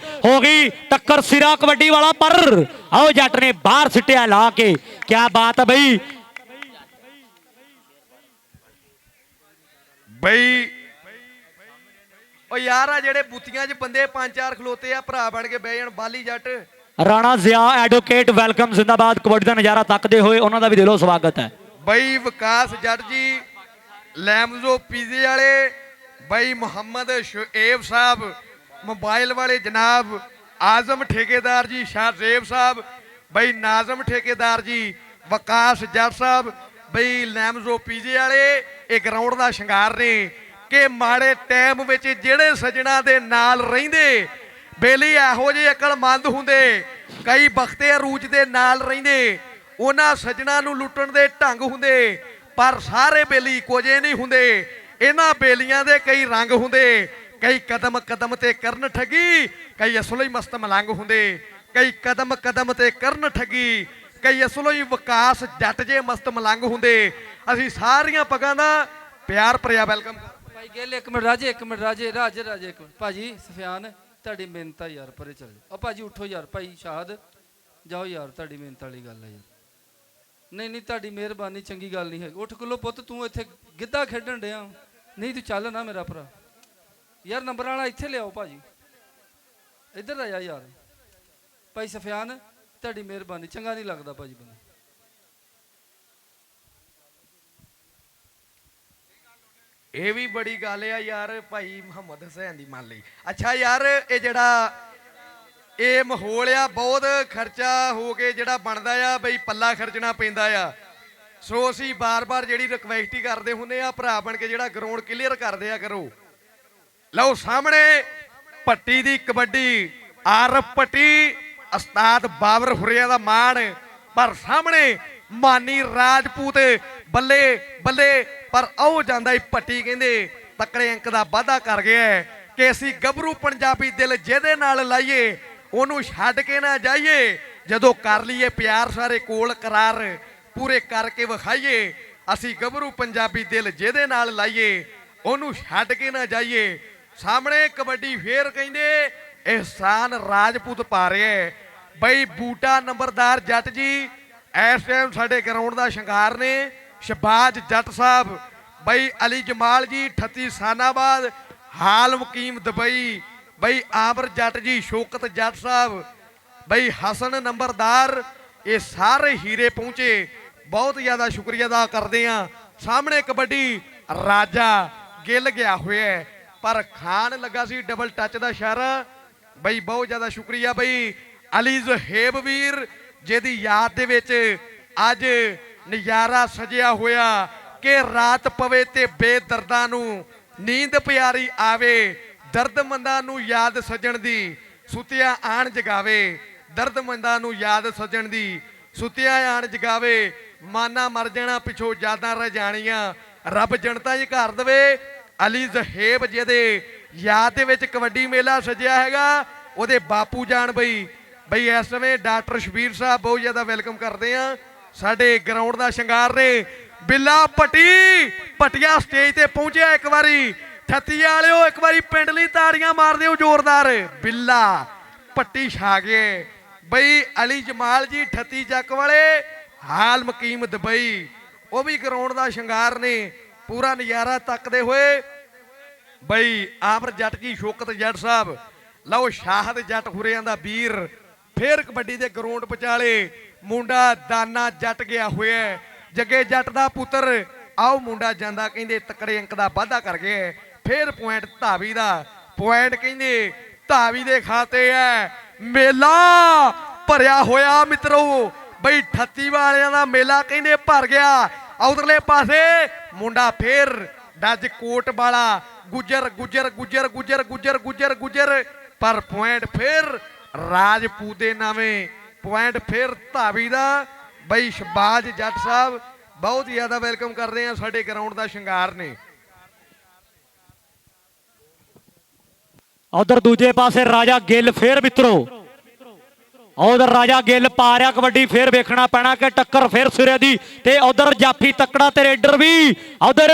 Speaker 2: ਹੋ ਗਈ ਟੱਕਰ ਸਿਰਾ ਕਬੱਡੀ ਵਾਲਾ, ਪਰ ਆਓ ਜੱਟ ਨੇ ਬਾਹਰ ਸਿੱਟਿਆ ਲਾ ਕੇ। ਕਿਆ ਬਾਤ ਹੈ ਬਈ
Speaker 1: ਬਈ ਉਹ ਯਾਰ ਆ ਜਿਹੜੇ ਬੁੱਤੀਆਂ 'ਚ ਬੰਦੇ 5-4 ਖਲੋਤੇ ਆ ਭਰਾ ਬਣ ਕੇ ਬਹਿ ਜਾਣ। ਬਾਲੀ ਜੱਟ
Speaker 2: ਰਾਣਾ ਜ਼ਿਆ ਐਡਵੋਕੇਟ ਵੈਲਕਮ ਜ਼ਿੰਦਾਬਾਦ। ਕਬੱਡੀ ਦਾ ਨਜ਼ਾਰਾ ਤੱਕਦੇ ਹੋਏ ਉਹਨਾਂ ਦਾ ਵੀ ਦਿਲੋਂ ਸਵਾਗਤ ਹੈ।
Speaker 1: ਬਈ ਵਿਕਾਸ ਜੱਟ ਜੀ, ਲੈਮਜ਼ੋ ਪੀਜ਼ੇ ਵਾਲੇ ਬਈ, ਮੁਹੰਮਦ ਸ਼ੁਏਬ ਸਾਹਿਬ ਮੋਬਾਈਲ ਵਾਲੇ ਜਨਾਬ, ਆਜ਼ਮ ਠੇਕੇਦਾਰ ਜੀ, ਸ਼ਾਹਜ਼ੇਬ ਸਾਹਿਬ ਬਈ, ਨਾਜ਼ਮ ਠੇਕੇਦਾਰ ਜੀ, ਵਿਕਾਸ ਜੱਟ ਸਾਹਿਬ ਬਈ, ਲੈਮਜ਼ੋ ਪੀਜ਼ੇ ਵਾਲੇ ਇਹ ਗਰਾਊਂਡ ਦਾ ਸ਼ਿੰਗਾਰ ਨੇ ਕਿ ਮਾੜੇ ਟਾਈਮ ਵਿੱਚ ਜਿਹੜੇ ਸੱਜਣਾ ਦੇ ਨਾਲ ਰਹਿੰਦੇ ਬੇਲੀ ਇਹੋ ਜਿਹੇ ਅਕਲਮੰਦ ਹੁੰਦੇ, ਕਈ ਬਖਤੇ ਅਰੂਜ ਦੇ ਨਾਲ ਰਹਿੰਦੇ, ਉਹਨਾਂ ਸੱਜਣਾ ਨੂੰ ਲੁੱਟਣ ਦੇ ਢੰਗ ਹੁੰਦੇ, ਪਰ ਸਾਰੇ ਬੇਲੀ ਇੱਕੋ ਜਿਹੇ ਨਹੀਂ ਹੁੰਦੇ। ਇਹਨਾਂ ਬੇਲੀਆਂ ਦੇ ਕਈ ਰੰਗ ਹੁੰਦੇ, ਕਈ ਕਦਮ ਕਦਮ ਤੇ ਕਰਨ ਠੱਗੀ, ਕਈ ਅਸਲੋਂ ਹੀ ਮਸਤ ਮਲੰਗ ਹੁੰਦੇ, ਕਈ ਕਦਮ ਕਦਮ ਤੇ ਕਰਨ ਠੱਗੀ, ਕਈ ਅਸਲੋਂ ਹੀ ਵਿਕਾਸ ਜੱਟ ਜੇ ਮਸਤ ਮਲੰਗ ਹੁੰਦੇ। ਅਸੀਂ ਸਾਰੀਆਂ ਪੱਗਾਂ ਦਾ ਪਿਆਰ ਭਰਿਆ ਵੈਲਕਮ।
Speaker 3: ਭਾਈ ਗਿੱਲ ਇੱਕ ਮਿੰਟ ਰਾਜੇ, ਇੱਕ ਮਿੰਟ ਰਾਜੇ, ਰਾਜੇ ਰਾਜੇ ਇੱਕ ਮਿੰਟ। ਭਾਜੀ ਸਫਿਆਨ ਤੁਹਾਡੀ ਮਿਹਨਤ ਆ ਯਾਰ, ਪਰੇ ਚੱਲ ਜਾਓ। ਭਾਜੀ ਉੱਠੋ ਯਾਰ, ਭਾਈ ਸ਼ਾਹਦ ਜਾਓ ਯਾਰ, ਤੁਹਾਡੀ ਮਿਹਨਤ ਵਾਲੀ ਗੱਲ ਆ ਯਾਰ। ਨਹੀਂ ਨਹੀਂ ਤੁਹਾਡੀ ਮਿਹਰਬਾਨੀ ਚੰਗੀ ਗੱਲ ਨਹੀਂ ਹੈਗੀ। ਉੱਠ ਕੁੱਲੋ ਪੁੱਤ, ਤੂੰ ਇੱਥੇ ਗਿੱਧਾ ਖੇਡਣ ਡਿਆ, ਨਹੀਂ ਤੂੰ ਚੱਲ ਨਾ ਮੇਰਾ ਭਰਾ ਯਾਰ। ਨੰਬਰ ਵਾਲਾ ਇੱਥੇ ਲਿਆਓ ਭਾਜੀ, ਇੱਧਰ ਆ ਜਾ ਯਾਰ। ਭਾਈ ਸਫਿਆਨ ਤੁਹਾਡੀ ਮਿਹਰਬਾਨੀ, ਚੰਗਾ ਨਹੀਂ ਲੱਗਦਾ ਭਾਜੀ ਬੰਦਾ।
Speaker 1: ਇਹ ਵੀ ਬੜੀ ਗੱਲ ਆ ਯਾਰ ਭਾਈ ਮੁਹੰਮਦ ਹਸੈਨ ਦੀ ਮੰਨ ਲਈ। ਅੱਛਾ ਯਾਰ ਇਹ ਜਿਹੜਾ ਇਹ ਮਾਹੌਲ ਆ, ਬਹੁਤ ਖਰਚਾ ਹੋ ਕੇ ਜਿਹੜਾ ਬਣਦਾ ਆ ਬਈ, ਪੱਲਾ ਖਰਚਣਾ ਪੈਂਦਾ ਆ। ਸੋ ਅਸੀਂ ਬਾਰ-ਬਾਰ ਜਿਹੜੀ ਰਿਕਵੈਸਟ ਹੀ ਕਰਦੇ ਹੁੰਦੇ ਆ, ਭਰਾ ਬਣ ਕੇ ਜਿਹੜਾ ਗਰਾਊਂਡ ਕਲੀਅਰ ਕਰ ਦਿਆ ਕਰੋ। ਲਓ ਸਾਹਮਣੇ ਪੱਟੀ ਦੀ ਕਬੱਡੀ, ਆਰਫ ਪੱਟੀ ਉਸਤਾਦ ਬਾਬਰ ਹੁਰਿਆਂ ਦਾ ਮਾਣ, ਪਰ ਸਾਹਮਣੇ ਮਾਨੀ ਰਾਜਪੂਤ ਬੱਲੇ ਬੱਲੇ, ਪਰ ਆਉ ਜਾਂਦਾ ਹੀ ਪੱਟੀ ਕਹਿੰਦੇ ਤਕੜੇ ਅੰਕ ਦਾ ਵਾਅਦਾ ਕਰ ਗਿਆ ਕਿ ਅਸੀਂ ਗੱਭਰੂ ਪੰਜਾਬੀ ਦਿਲ ਜਿਹਦੇ ਨਾਲ ਲਾਈਏ ਉਹਨੂੰ ਛੱਡ ਕੇ ਨਾ ਜਾਈਏ, ਜਦੋਂ ਕਰ ਲਈਏ ਪਿਆਰ ਸਾਰੇ ਕੋਲ ਕਰਾਰ ਪੂਰੇ ਕਰਕੇ ਵਿਖਾਈਏ। ਅਸੀਂ ਗੱਭਰੂ ਪੰਜਾਬੀ ਦਿਲ ਜਿਹਦੇ ਨਾਲ ਲਾਈਏ ਉਹਨੂੰ ਛੱਡ ਕੇ ਨਾ ਜਾਈਏ। ਸਾਹਮਣੇ ਕਬੱਡੀ ਫੇਰ ਕਹਿੰਦੇ ਇਹਸਾਨ ਰਾਜਪੂਤ ਪਾ ਰਿਹਾ ਬਈ, ਬੂਟਾ ਨੰਬਰਦਾਰ ਜੱਟ ਜੀ ਇਸ ਟਾਈਮ ਸਾਡੇ ਗਰਾਊਂਡ ਦਾ ਸ਼ਿੰਗਾਰ ਨੇ। ਸ਼ਬਾਜ ਜੱਟ ਸਾਹਿਬ ਬਈ, ਅਲੀ ਜਮਾਲ ਜੀ 38 ਸਾਨਾਬਾਦ, ਹਾਲ ਮੁਕੀਮ ਦੁਬਈ ਬਈ, ਆਮਰ ਜੱਟ ਜੀ, ਸ਼ੌਕਤ ਜੱਟ ਸਾਹਿਬ ਬਈ, ਹਸਨ ਨੰਬਰਦਾਰ, ਇਹ ਸਾਰੇ ਹੀਰੇ ਪਹੁੰਚੇ, ਬਹੁਤ ਜ਼ਿਆਦਾ ਸ਼ੁਕਰੀਆ ਅਦਾ ਕਰਦੇ ਆ। ਸਾਹਮਣੇ ਕਬੱਡੀ ਰਾਜਾ ਗਿੱਲ ਗਿਆ ਹੋਇਆ, ਪਰ ਖਾਨ ਲੱਗਾ ਸੀ ਡਬਲ ਟੱਚ ਦਾ ਇਸ਼ਾਰਾ ਬਈ, ਬਹੁਤ ਜ਼ਿਆਦਾ ਸ਼ੁਕਰੀਆ ਬਈ। ਅਲੀ ਜ਼ਹੇਬ ਵੀਰ ਜਿਹਦੀ ਯਾਦ ਦੇ ਵਿੱਚ ਅੱਜ ਨਜ਼ਾਰਾ ਸਜਿਆ ਹੋਇਆ ਕਿ ਰਾਤ ਪਵੇ ਤੇ ਬੇਦਰਦਾਂ ਨੂੰ ਨੀਂਦ ਪਿਆਰੀ ਆਵੇ, ਦਰਦਮੰਦਾਂ ਨੂੰ ਯਾਦ ਸੱਜਣ ਦੀ ਸੁੱਤਿਆ ਆਣ ਜਗਾਵੇ, ਦਰਦਮੰਦਾਂ ਨੂੰ ਯਾਦ ਸੱਜਣ ਦੀ ਸੁੱਤਿਆ ਆਣ ਜਗਾਵੇ, ਮਾਨਾ ਮਰ ਜਾਣਾ ਪਿਛੋਂ ਯਾਦਾਂ ਰਹਿ ਜਾਣੀਆਂ, ਰੱਬ ਜਨਤਾ ਜੀ ਘਰ ਦੇਵੇ। ਅਲੀ ਜ਼ਹੇਬ ਜਿਹਦੇ ਯਾਦ ਦੇ ਵਿੱਚ ਕਬੱਡੀ ਮੇਲਾ ਸਜਿਆ ਹੈਗਾ, ਉਹਦੇ ਬਾਪੂ ਜਾਨ ਬਈ ਇਸ ਸਮੇਂ ਡਾਕਟਰ ਸ਼ਬੀਰ ਸਾਹਿਬ ਬਹੁਤ ਜ਼ਿਆਦਾ ਵੈਲਕਮ ਕਰਦੇ ਆ। ਸਾਡੇ ਗਰਾਊਂਡ ਦਾ ਸ਼ਿੰਗਾਰ ਨੇ ਬਿੱਲਾ ਪੱਟੀ, ਪੱਟੀਆਂ ਸਟੇਜ ਤੇ ਪਹੁੰਚਿਆ ਇੱਕ ਵਾਰੀ। 38 ਵਾਲਿਓ ਇੱਕ ਵਾਰੀ ਪਿੰਡ ਲਈ ਤਾੜੀਆਂ ਮਾਰ ਦਿਓ ਜ਼ੋਰਦਾਰ। ਬਿੱਲਾ ਪੱਟੀ ਛਾ ਗਏ ਬਈ, ਅਲੀ ਜਮਾਲ ਜੀ 38 ਚੱਕ ਵਾਲੇ, ਹਾਲ ਮੁਕੀਮ ਦੁਬਈ, ਉਹ ਵੀ ਗਰਾਊਂਡ ਦਾ ਸ਼ਿੰਗਾਰ ਨੇ, ਪੂਰਾ ਨਜ਼ਾਰਾ ਤੱਕਦੇ ਹੋਏ ਬਈ। ਆਮਰ ਜੱਟ ਜੀ, ਸ਼ੌਕਤ ਜੱਟ ਸਾਹਿਬ, ਲਓ ਸ਼ਾਹਦ ਜੱਟ ਹੁਰਿਆਂ ਦਾ ਵੀਰ ਫੇਰ ਕਬੱਡੀ ਦੇ ਗਰਾਊਂਡ ਵਿਚਾਲੇ ਮੁੰਡਾ ਦਾਨਾ ਜੱਟ ਗਿਆ ਹੋਇਆ, ਜੱਗੇ ਜੱਟ ਦਾ ਪੁੱਤਰ। ਆਓ ਮੁੰਡਾ ਜਾਂਦਾ ਕਹਿੰਦੇ ਤਕੜੇ ਅੰਕ ਦਾ ਵਾਅਦਾ ਕਰ ਗਿਆ। ਫੇਰ ਪੁਆਇੰਟ ਧਾਵੀ ਦਾ, ਪੁਆਇੰਟ ਕਹਿੰਦੇ ਧਾਵੀ ਦੇ ਖਾਤੇ ਐ। ਮੇਲਾ ਭਰਿਆ ਹੋਇਆ ਮਿੱਤਰੋ ਬਈ, 38 ਵਾਲਿਆਂ ਦਾ ਮੇਲਾ ਕਹਿੰਦੇ ਭਰ ਗਿਆ। ਉਧਰਲੇ ਪਾਸੇ ਮੁੰਡਾ ਫੇਰ ਡੱਜ ਕੋਟ ਵਾਲਾ, ਗੁੱਜਰ ਗੁੱਜਰ ਗੁੱਜਰ ਗੁੱਜਰ ਗੁੱਜਰ ਗੁੱਜਰ ਗੁੱਜਰ, ਪਰ ਪੁਆਇੰਟ ਫੇਰ ਰਾਜਪੂਤ ਦੇ ਨਾਵੇਂ, ਪੁਆਇੰਟ ਫੇਰ ਧਾਵੀ ਦਾ ਬਈ। ਸ਼ਬਾਜ ਜੱਟ ਸਾਹਿਬ ਬਹੁਤ ਜ਼ਿਆਦਾ ਵੈਲਕਮ ਕਰਦੇ ਆ, ਸਾਡੇ ਗਰਾਊਂਡ ਦਾ ਸ਼ਿੰਗਾਰ ਨੇ।
Speaker 2: ਉਧਰ ਦੂਜੇ ਪਾਸੇ ਰਾਜਾ ਗਿੱਲ ਫੇਰ ਮਿੱਤਰੋ, ਉਧਰ ਰਾਜਾ ਗਿੱਲ ਪਾ ਰਿਹਾ ਕਬੱਡੀ, ਫੇਰ ਵੇਖਣਾ ਪੈਣਾ ਕਿ ਟੱਕਰ ਫੇਰ ਸਿਰੇ ਦੀ, ਤੇ ਉਧਰ ਜਾਫੀ ਤੱਕੜਾ ਤੇ ਰੇਡਰ ਵੀ, ਉਧਰ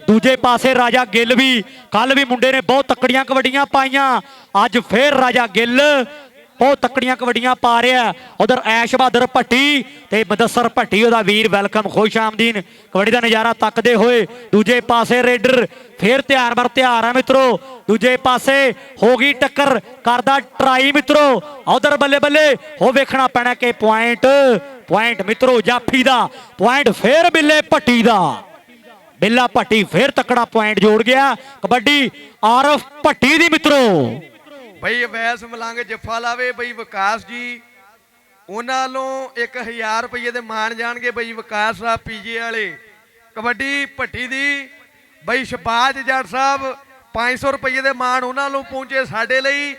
Speaker 2: ਦੂਜੇ ਪਾਸੇ ਰਾਜਾ ਗਿੱਲ ਵੀ। ਕੱਲ ਵੀ ਮੁੰਡੇ ਨੇ ਬਹੁਤ ਤੱਕੜੀਆਂ ਕਬੱਡੀਆਂ ਪਾਈਆਂ, ਅੱਜ ਫੇਰ ਰਾਜਾ ਗਿੱਲ ਬਹੁਤ ਤੱਕੜੀਆਂ ਕਬੱਡੀਆਂ ਪਾ ਰਿਹਾ। ਉਧਰ ਐਸ਼ ਬਹਾਦਰ ਭੱਟੀ ਤੇ ਮਦਸਰ ਭੱਟੀ ਉਹਦਾ ਵੀਰ, ਵੈਲਕਮ, ਖੁਸ਼ ਆਮਦੀਨ, ਕਬੱਡੀ ਦਾ ਨਜ਼ਾਰਾ ਤੱਕਦੇ ਹੋਏ। ਦੂਜੇ ਪਾਸੇ ਰੇਡਰ ਫੇਰ ਤਿਆਰ ਬਰ ਤਿਆਰ ਆ ਮਿੱਤਰੋ, ਦੂਜੇ ਪਾਸੇ ਹੋ ਗਈ ਟੱਕਰ, ਕਰਦਾ ਟਰਾਈ ਮਿੱਤਰੋ। ਉਧਰ ਬੱਲੇ ਬੱਲੇ ਹੋ ਵੇਖਣਾ ਪੈਣਾ ਕਿ ਪੁਆਇੰਟ ਮਿੱਤਰੋ ਜਾਫੀ ਦਾ, ਪੁਆਇੰਟ ਫੇਰ ਬਿੱਲੇ ਭੱਟੀ ਦਾ, ਬਿੱਲਾ ਭੱਟੀ ਫੇਰ ਤੱਕੜਾ ਪੁਆਇੰਟ ਜੋੜ ਗਿਆ। ਕਬੱਡੀ ਆਰਫ ਭੱਟੀ ਦੀ ਮਿੱਤਰੋ।
Speaker 1: ਬਈ ਅਵੈਸ ਮਲੰਗ ਜੱਫਾ ਲਾਵੇ ਬਈ ਵਿਕਾਸ ਜੀ, ਉਹਨਾਂ ਵੱਲੋਂ 1000 ਰੁਪਏ ਦੇ ਮਾਣ ਜਾਣਗੇ ਬਈ ਵਿਕਾਸ ਸਾਹਿਬ ਪੀਜੇ ਵਾਲੇ। ਕਬੱਡੀ ਭੱਟੀ ਦੀ ਬਈ ਸ਼ਬਾਜ ਜੱਟ ਸਾਹਿਬ 500 ਰੁਪਏ ਦੇ ਮਾਣ ਉਹਨਾਂ ਵੱਲੋਂ ਪਹੁੰਚੇ ਸਾਡੇ ਲਈ,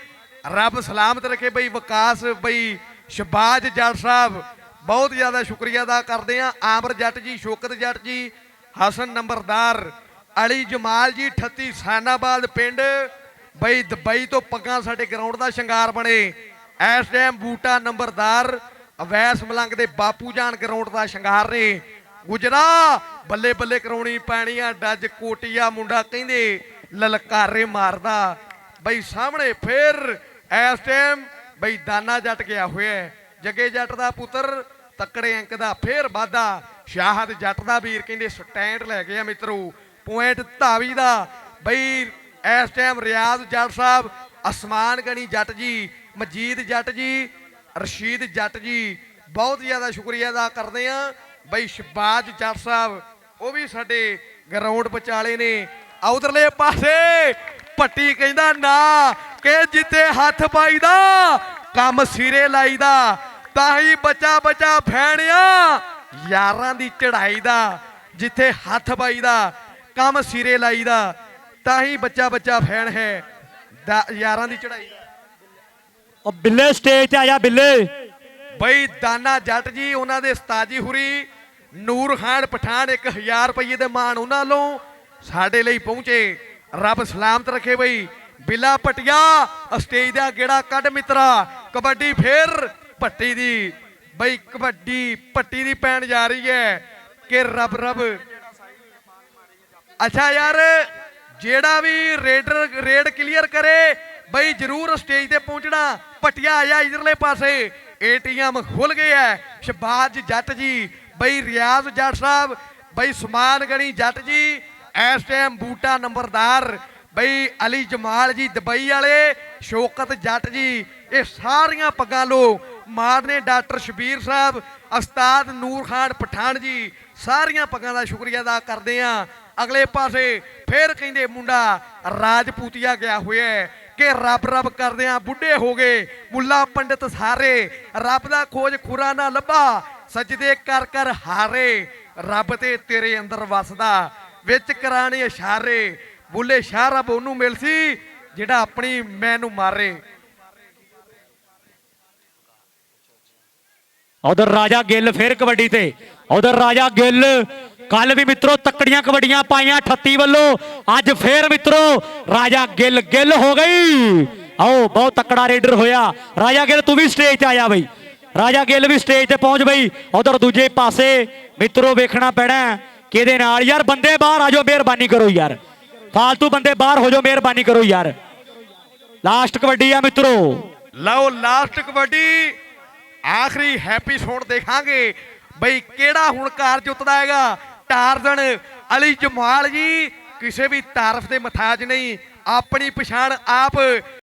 Speaker 1: ਰੱਬ ਸਲਾਮਤ ਰੱਖੇ ਬਈ ਵਿਕਾਸ ਬਈ ਸ਼ਬਾਜ ਜੱਟ ਸਾਹਿਬ, ਬਹੁਤ ਜ਼ਿਆਦਾ ਸ਼ੁਕਰੀਆ ਅਦਾ ਕਰਦੇ ਆ। ਆਮਰ ਜੱਟ ਜੀ, ਸ਼ੌਕਤ ਜੱਟ ਜੀ, ਹਸਨ ਨੰਬਰਦਾਰ, ਅਲੀ ਜਮਾਲ ਜੀ 38 ਸਾਨਾਬਾਦ ਪਿੰਡ ਬਈ ਦੁਬਈ ਤੋਂ ਪੱਗਾਂ ਸਾਡੇ ਗਰਾਊਂਡ ਦਾ ਸ਼ਿੰਗਾਰ ਬਣੇ। ਇਸ ਟਾਈਮ ਬੂਟਾ ਨੰਬਰਦਾਰ ਅਵੈਸ ਮਲੰਗ ਦੇ ਬਾਪੂ ਜਾਨ ਗਰਾਊਂਡ ਦਾ ਸ਼ਿੰਗਾਰ ਨੇ। ਗੁਜਰਾ ਬੱਲੇ ਬੱਲੇ ਕਰਾਉਣੀ ਪੈਣੀ ਆ, ਡੱਜ ਕੋਟੀਆ ਮੁੰਡਾ ਕਹਿੰਦੇ ਲਲਕਾਰੇ ਮਾਰਦਾ ਬਈ ਸਾਹਮਣੇ। ਫੇਰ ਇਸ ਟਾਈਮ ਬਈ ਦਾਨਾ ਜੱਟ ਗਿਆ ਹੋਇਆ, ਜੱਗੇ ਜੱਟ ਦਾ ਪੁੱਤਰ, ਤੱਕੜੇ ਅੰਕ ਦਾ ਫੇਰ ਵਾਧਾ, ਸ਼ਾਹਦ ਜੱਟ ਦਾ ਵੀਰ ਕਹਿੰਦੇ ਸਟੈਂਡ ਲੈ ਗਿਆ ਮਿੱਤਰੋ। ਪੁਆਇੰਟ ਧਾਵੀ ਦਾ ਬਈ ਇਸ ਟਾਈਮ ਰਿਆਜ਼ ਜੱਟ ਸਾਹਿਬ, ਅਸਮਾਨ ਗਣੀ ਜੱਟ ਜੀ, ਮਜੀਦ ਜੱਟ ਜੀ, ਰਸ਼ੀਦ ਜੱਟ ਜੀ, ਬਹੁਤ ਜ਼ਿਆਦਾ ਸ਼ੁਕਰੀਆ ਅਦਾ ਕਰਦੇ ਆ ਬਈ। ਸ਼ਬਾਜ ਜੱਟ ਸਾਹਿਬ ਉਹ ਵੀ ਸਾਡੇ ਗਰਾਊਂਡ ਵਿਚਾਲੇ ਨੇ। ਉਧਰਲੇ ਪਾਸੇ ਭੱਟੀ ਕਹਿੰਦਾ ਨਾ ਕਿ ਜਿੱਥੇ ਹੱਥ ਪਾਈਦਾ ਕੰਮ ਸਿਰੇ ਲਾਈਦਾ, ਤਾਂ ਹੀ ਬੱਚਾ ਬੱਚਾ ਫੈਣਿਆ ਯਾਰਾਂ ਦੀ ਚੜਾਈ ਦਾ। ਜਿੱਥੇ ਹੱਥ ਪਾਈਦਾ ਕੰਮ ਸਿਰੇ ਲਾਈਦਾ, ਤਾਂ ਹੀ ਬੱਚਾ ਬੱਚਾ ਫੈਨ ਹੈ ਯਾਰਾਂ ਦੀ ਚੜਾਈ ਦਾ।
Speaker 2: ਉਹ ਬਿੱਲੇ ਸਟੇਜ ਤੇ ਆਇਆ ਬਿੱਲੇ
Speaker 1: ਬਈ ਦਾਨਾ ਜੱਟ ਜੀ, ਉਹਨਾਂ ਦੇ ਉਸਤਾਦ ਹੁਰੀ ਨੂਰ ਖਾਨ ਪਠਾਨ 1000 ਰੁਪਏ ਦੇ ਮਾਣ ਉਹਨਾਂ ਵੱਲੋਂ ਸਾਡੇ ਲਈ ਪਹੁੰਚੇ, ਰੱਬ ਸਲਾਮਤ ਰੱਖੇ ਬਈ। ਬਿੱਲਾ ਪਟਿਆ ਸਟੇਜ ਦਾ ਗੇੜਾ ਕੱਢ ਮਿੱਤਰਾ। ਕਬੱਡੀ ਫੇਰ ਭੱਟੀ ਦੀ ਬਈ, ਕਬੱਡੀ ਭੱਟੀ ਦੀ ਪੈਣ ਜਾ ਰਹੀ ਹੈ ਕਿ ਰੱਬ ਰੱਬ। ਅੱਛਾ ਯਾਰ, ਜਿਹੜਾ ਵੀ ਰੇਡ ਕਲੀਅਰ ਕਰੇ ਬਈ ਜਰੂਰ ਸਟੇਜ ਤੇ ਪਹੁੰਚਣਾ। ਪਟਿਆ ਆਇਆ ਇਧਰਲੇ ਪਾਸੇ, ਏਟੀਐਮ ਖੁੱਲ ਗਿਆ। ਸ਼ਬਾਜ ਜੱਟ ਜੀ ਬਈ, ਰਿਆਜ਼ ਜੱਟ ਸਾਹਿਬ ਬਈ, ਸਮਾਨ ਗਣੀ ਜੱਟ ਜੀ, ਇਸ ਟਾਈਮ ਬੂਟਾ ਨੰਬਰਦਾਰ ਬਈ, ਅਲੀ ਜਮਾਲ ਜੀ ਦੁਬਈ ਵਾਲੇ, ਸ਼ੌਕਤ ਜੱਟ ਜੀ, ਇਹ ਸਾਰੀਆਂ ਪੱਗਾਂ ਲੋ ਮਾਰਨੇ। ਡਾਕਟਰ ਸ਼ਬੀਰ ਸਾਹਿਬ, ਉਸਤਾਦ ਨੂਰ ਖਾਨ ਪਠਾਨ ਜੀ, ਸਾਰੀਆਂ ਪੱਗਾਂ ਦਾ ਸ਼ੁਕਰੀਆ ਅਦਾ ਕਰਦੇ ਆ। ਅਗਲੇ ਪਾਸੇ ਫੇਰ ਕਹਿੰਦੇ ਮੁੰਡਾ ਰਾਜਪੂਤੀਆ ਗਿਆ ਹੋਇਆ ਕਿ ਰੱਬ ਰੱਬ ਕਰਦਿਆਂ ਬੁੱਢੇ ਹੋ ਗਏ, ਮੁੱਲਾ ਪੰਡਿਤ ਸਾਰੇ, ਰੱਬ ਦਾ ਖੋਜ ਖੁਰਾ ਨਾ ਲੱਭਾ, ਸਜਦੇ ਕਰ ਕਰ ਹਾਰੇ, ਰੱਬ ਤੇ ਤੇਰੇ ਅੰਦਰ ਵਸਦਾ, ਵਿੱਚ ਕਰਾਣੇ ਇਸ਼ਾਰੇ, ਬੁੱਲੇ ਸ਼ਾਹ ਰੱਬ ਉਹਨੂੰ ਮਿਲ ਸੀ ਜਿਹੜਾ ਆਪਣੀ ਮੈਨੂੰ ਮਾਰੇ।
Speaker 2: ਉਧਰ ਰਾਜਾ ਗਿੱਲ ਫੇਰ ਕਬੱਡੀ ਤੇ, ਉਧਰ ਰਾਜਾ ਗਿੱਲ ਕੱਲ ਵੀ ਮਿੱਤਰੋ ਤੱਕੜੀਆਂ ਕਬੱਡੀਆਂ ਪਾਈਆਂ 38 ਵੱਲੋਂ, ਅੱਜ ਫੇਰ ਮਿੱਤਰੋ ਰਾਜਾ ਗਿੱਲ ਹੋ ਗਈ। ਆਓ ਬਹੁਤ ਤੱਕੜਾ ਰੇਡਰ ਹੋਇਆ ਰਾਜਾ ਗਿੱਲ, ਤੂੰ ਵੀ ਸਟੇਜ ਤੇ ਆਇਆ ਬਈ, ਰਾਜਾ ਗਿੱਲ ਵੀ ਸਟੇਜ ਤੇ ਪਹੁੰਚ ਬਈ। ਉਧਰ ਦੂਜੇ ਪਾਸੇ ਮਿੱਤਰੋ ਵੇਖਣਾ ਪੈਣਾ ਕਿਹਦੇ ਨਾਲ, ਯਾਰ ਬੰਦੇ ਬਾਹਰ ਆ ਜਾਓ, ਮਿਹਰਬਾਨੀ ਕਰੋ ਯਾਰ, ਫਾਲਤੂ ਬੰਦੇ ਬਾਹਰ ਹੋ ਜਾਓ, ਮਿਹਰਬਾਨੀ ਕਰੋ ਯਾਰ। ਲਾਸਟ ਕਬੱਡੀ ਆ ਮਿੱਤਰੋ,
Speaker 1: ਲਓ ਲਾਸਟ ਕਬੱਡੀ, ਆਖਰੀ ਹੈਪੀ ਸੌਂਡ ਦੇਖਾਂਗੇ ਬਈ ਕਿਹੜਾ ਹੁਣ ਕਾਰ ਜਿੱਤਦਾ ਹੈਗਾ। ਟਾਰਜ਼ਨ ਅਲੀ ਜਮਾਲ ਜੀ ਕਿਸੇ ਵੀ ਤਾਰਫ ਦੇ ਮਥਾਜ ਨਹੀਂ, ਆਪਣੀ ਪਛਾਣ ਆਪ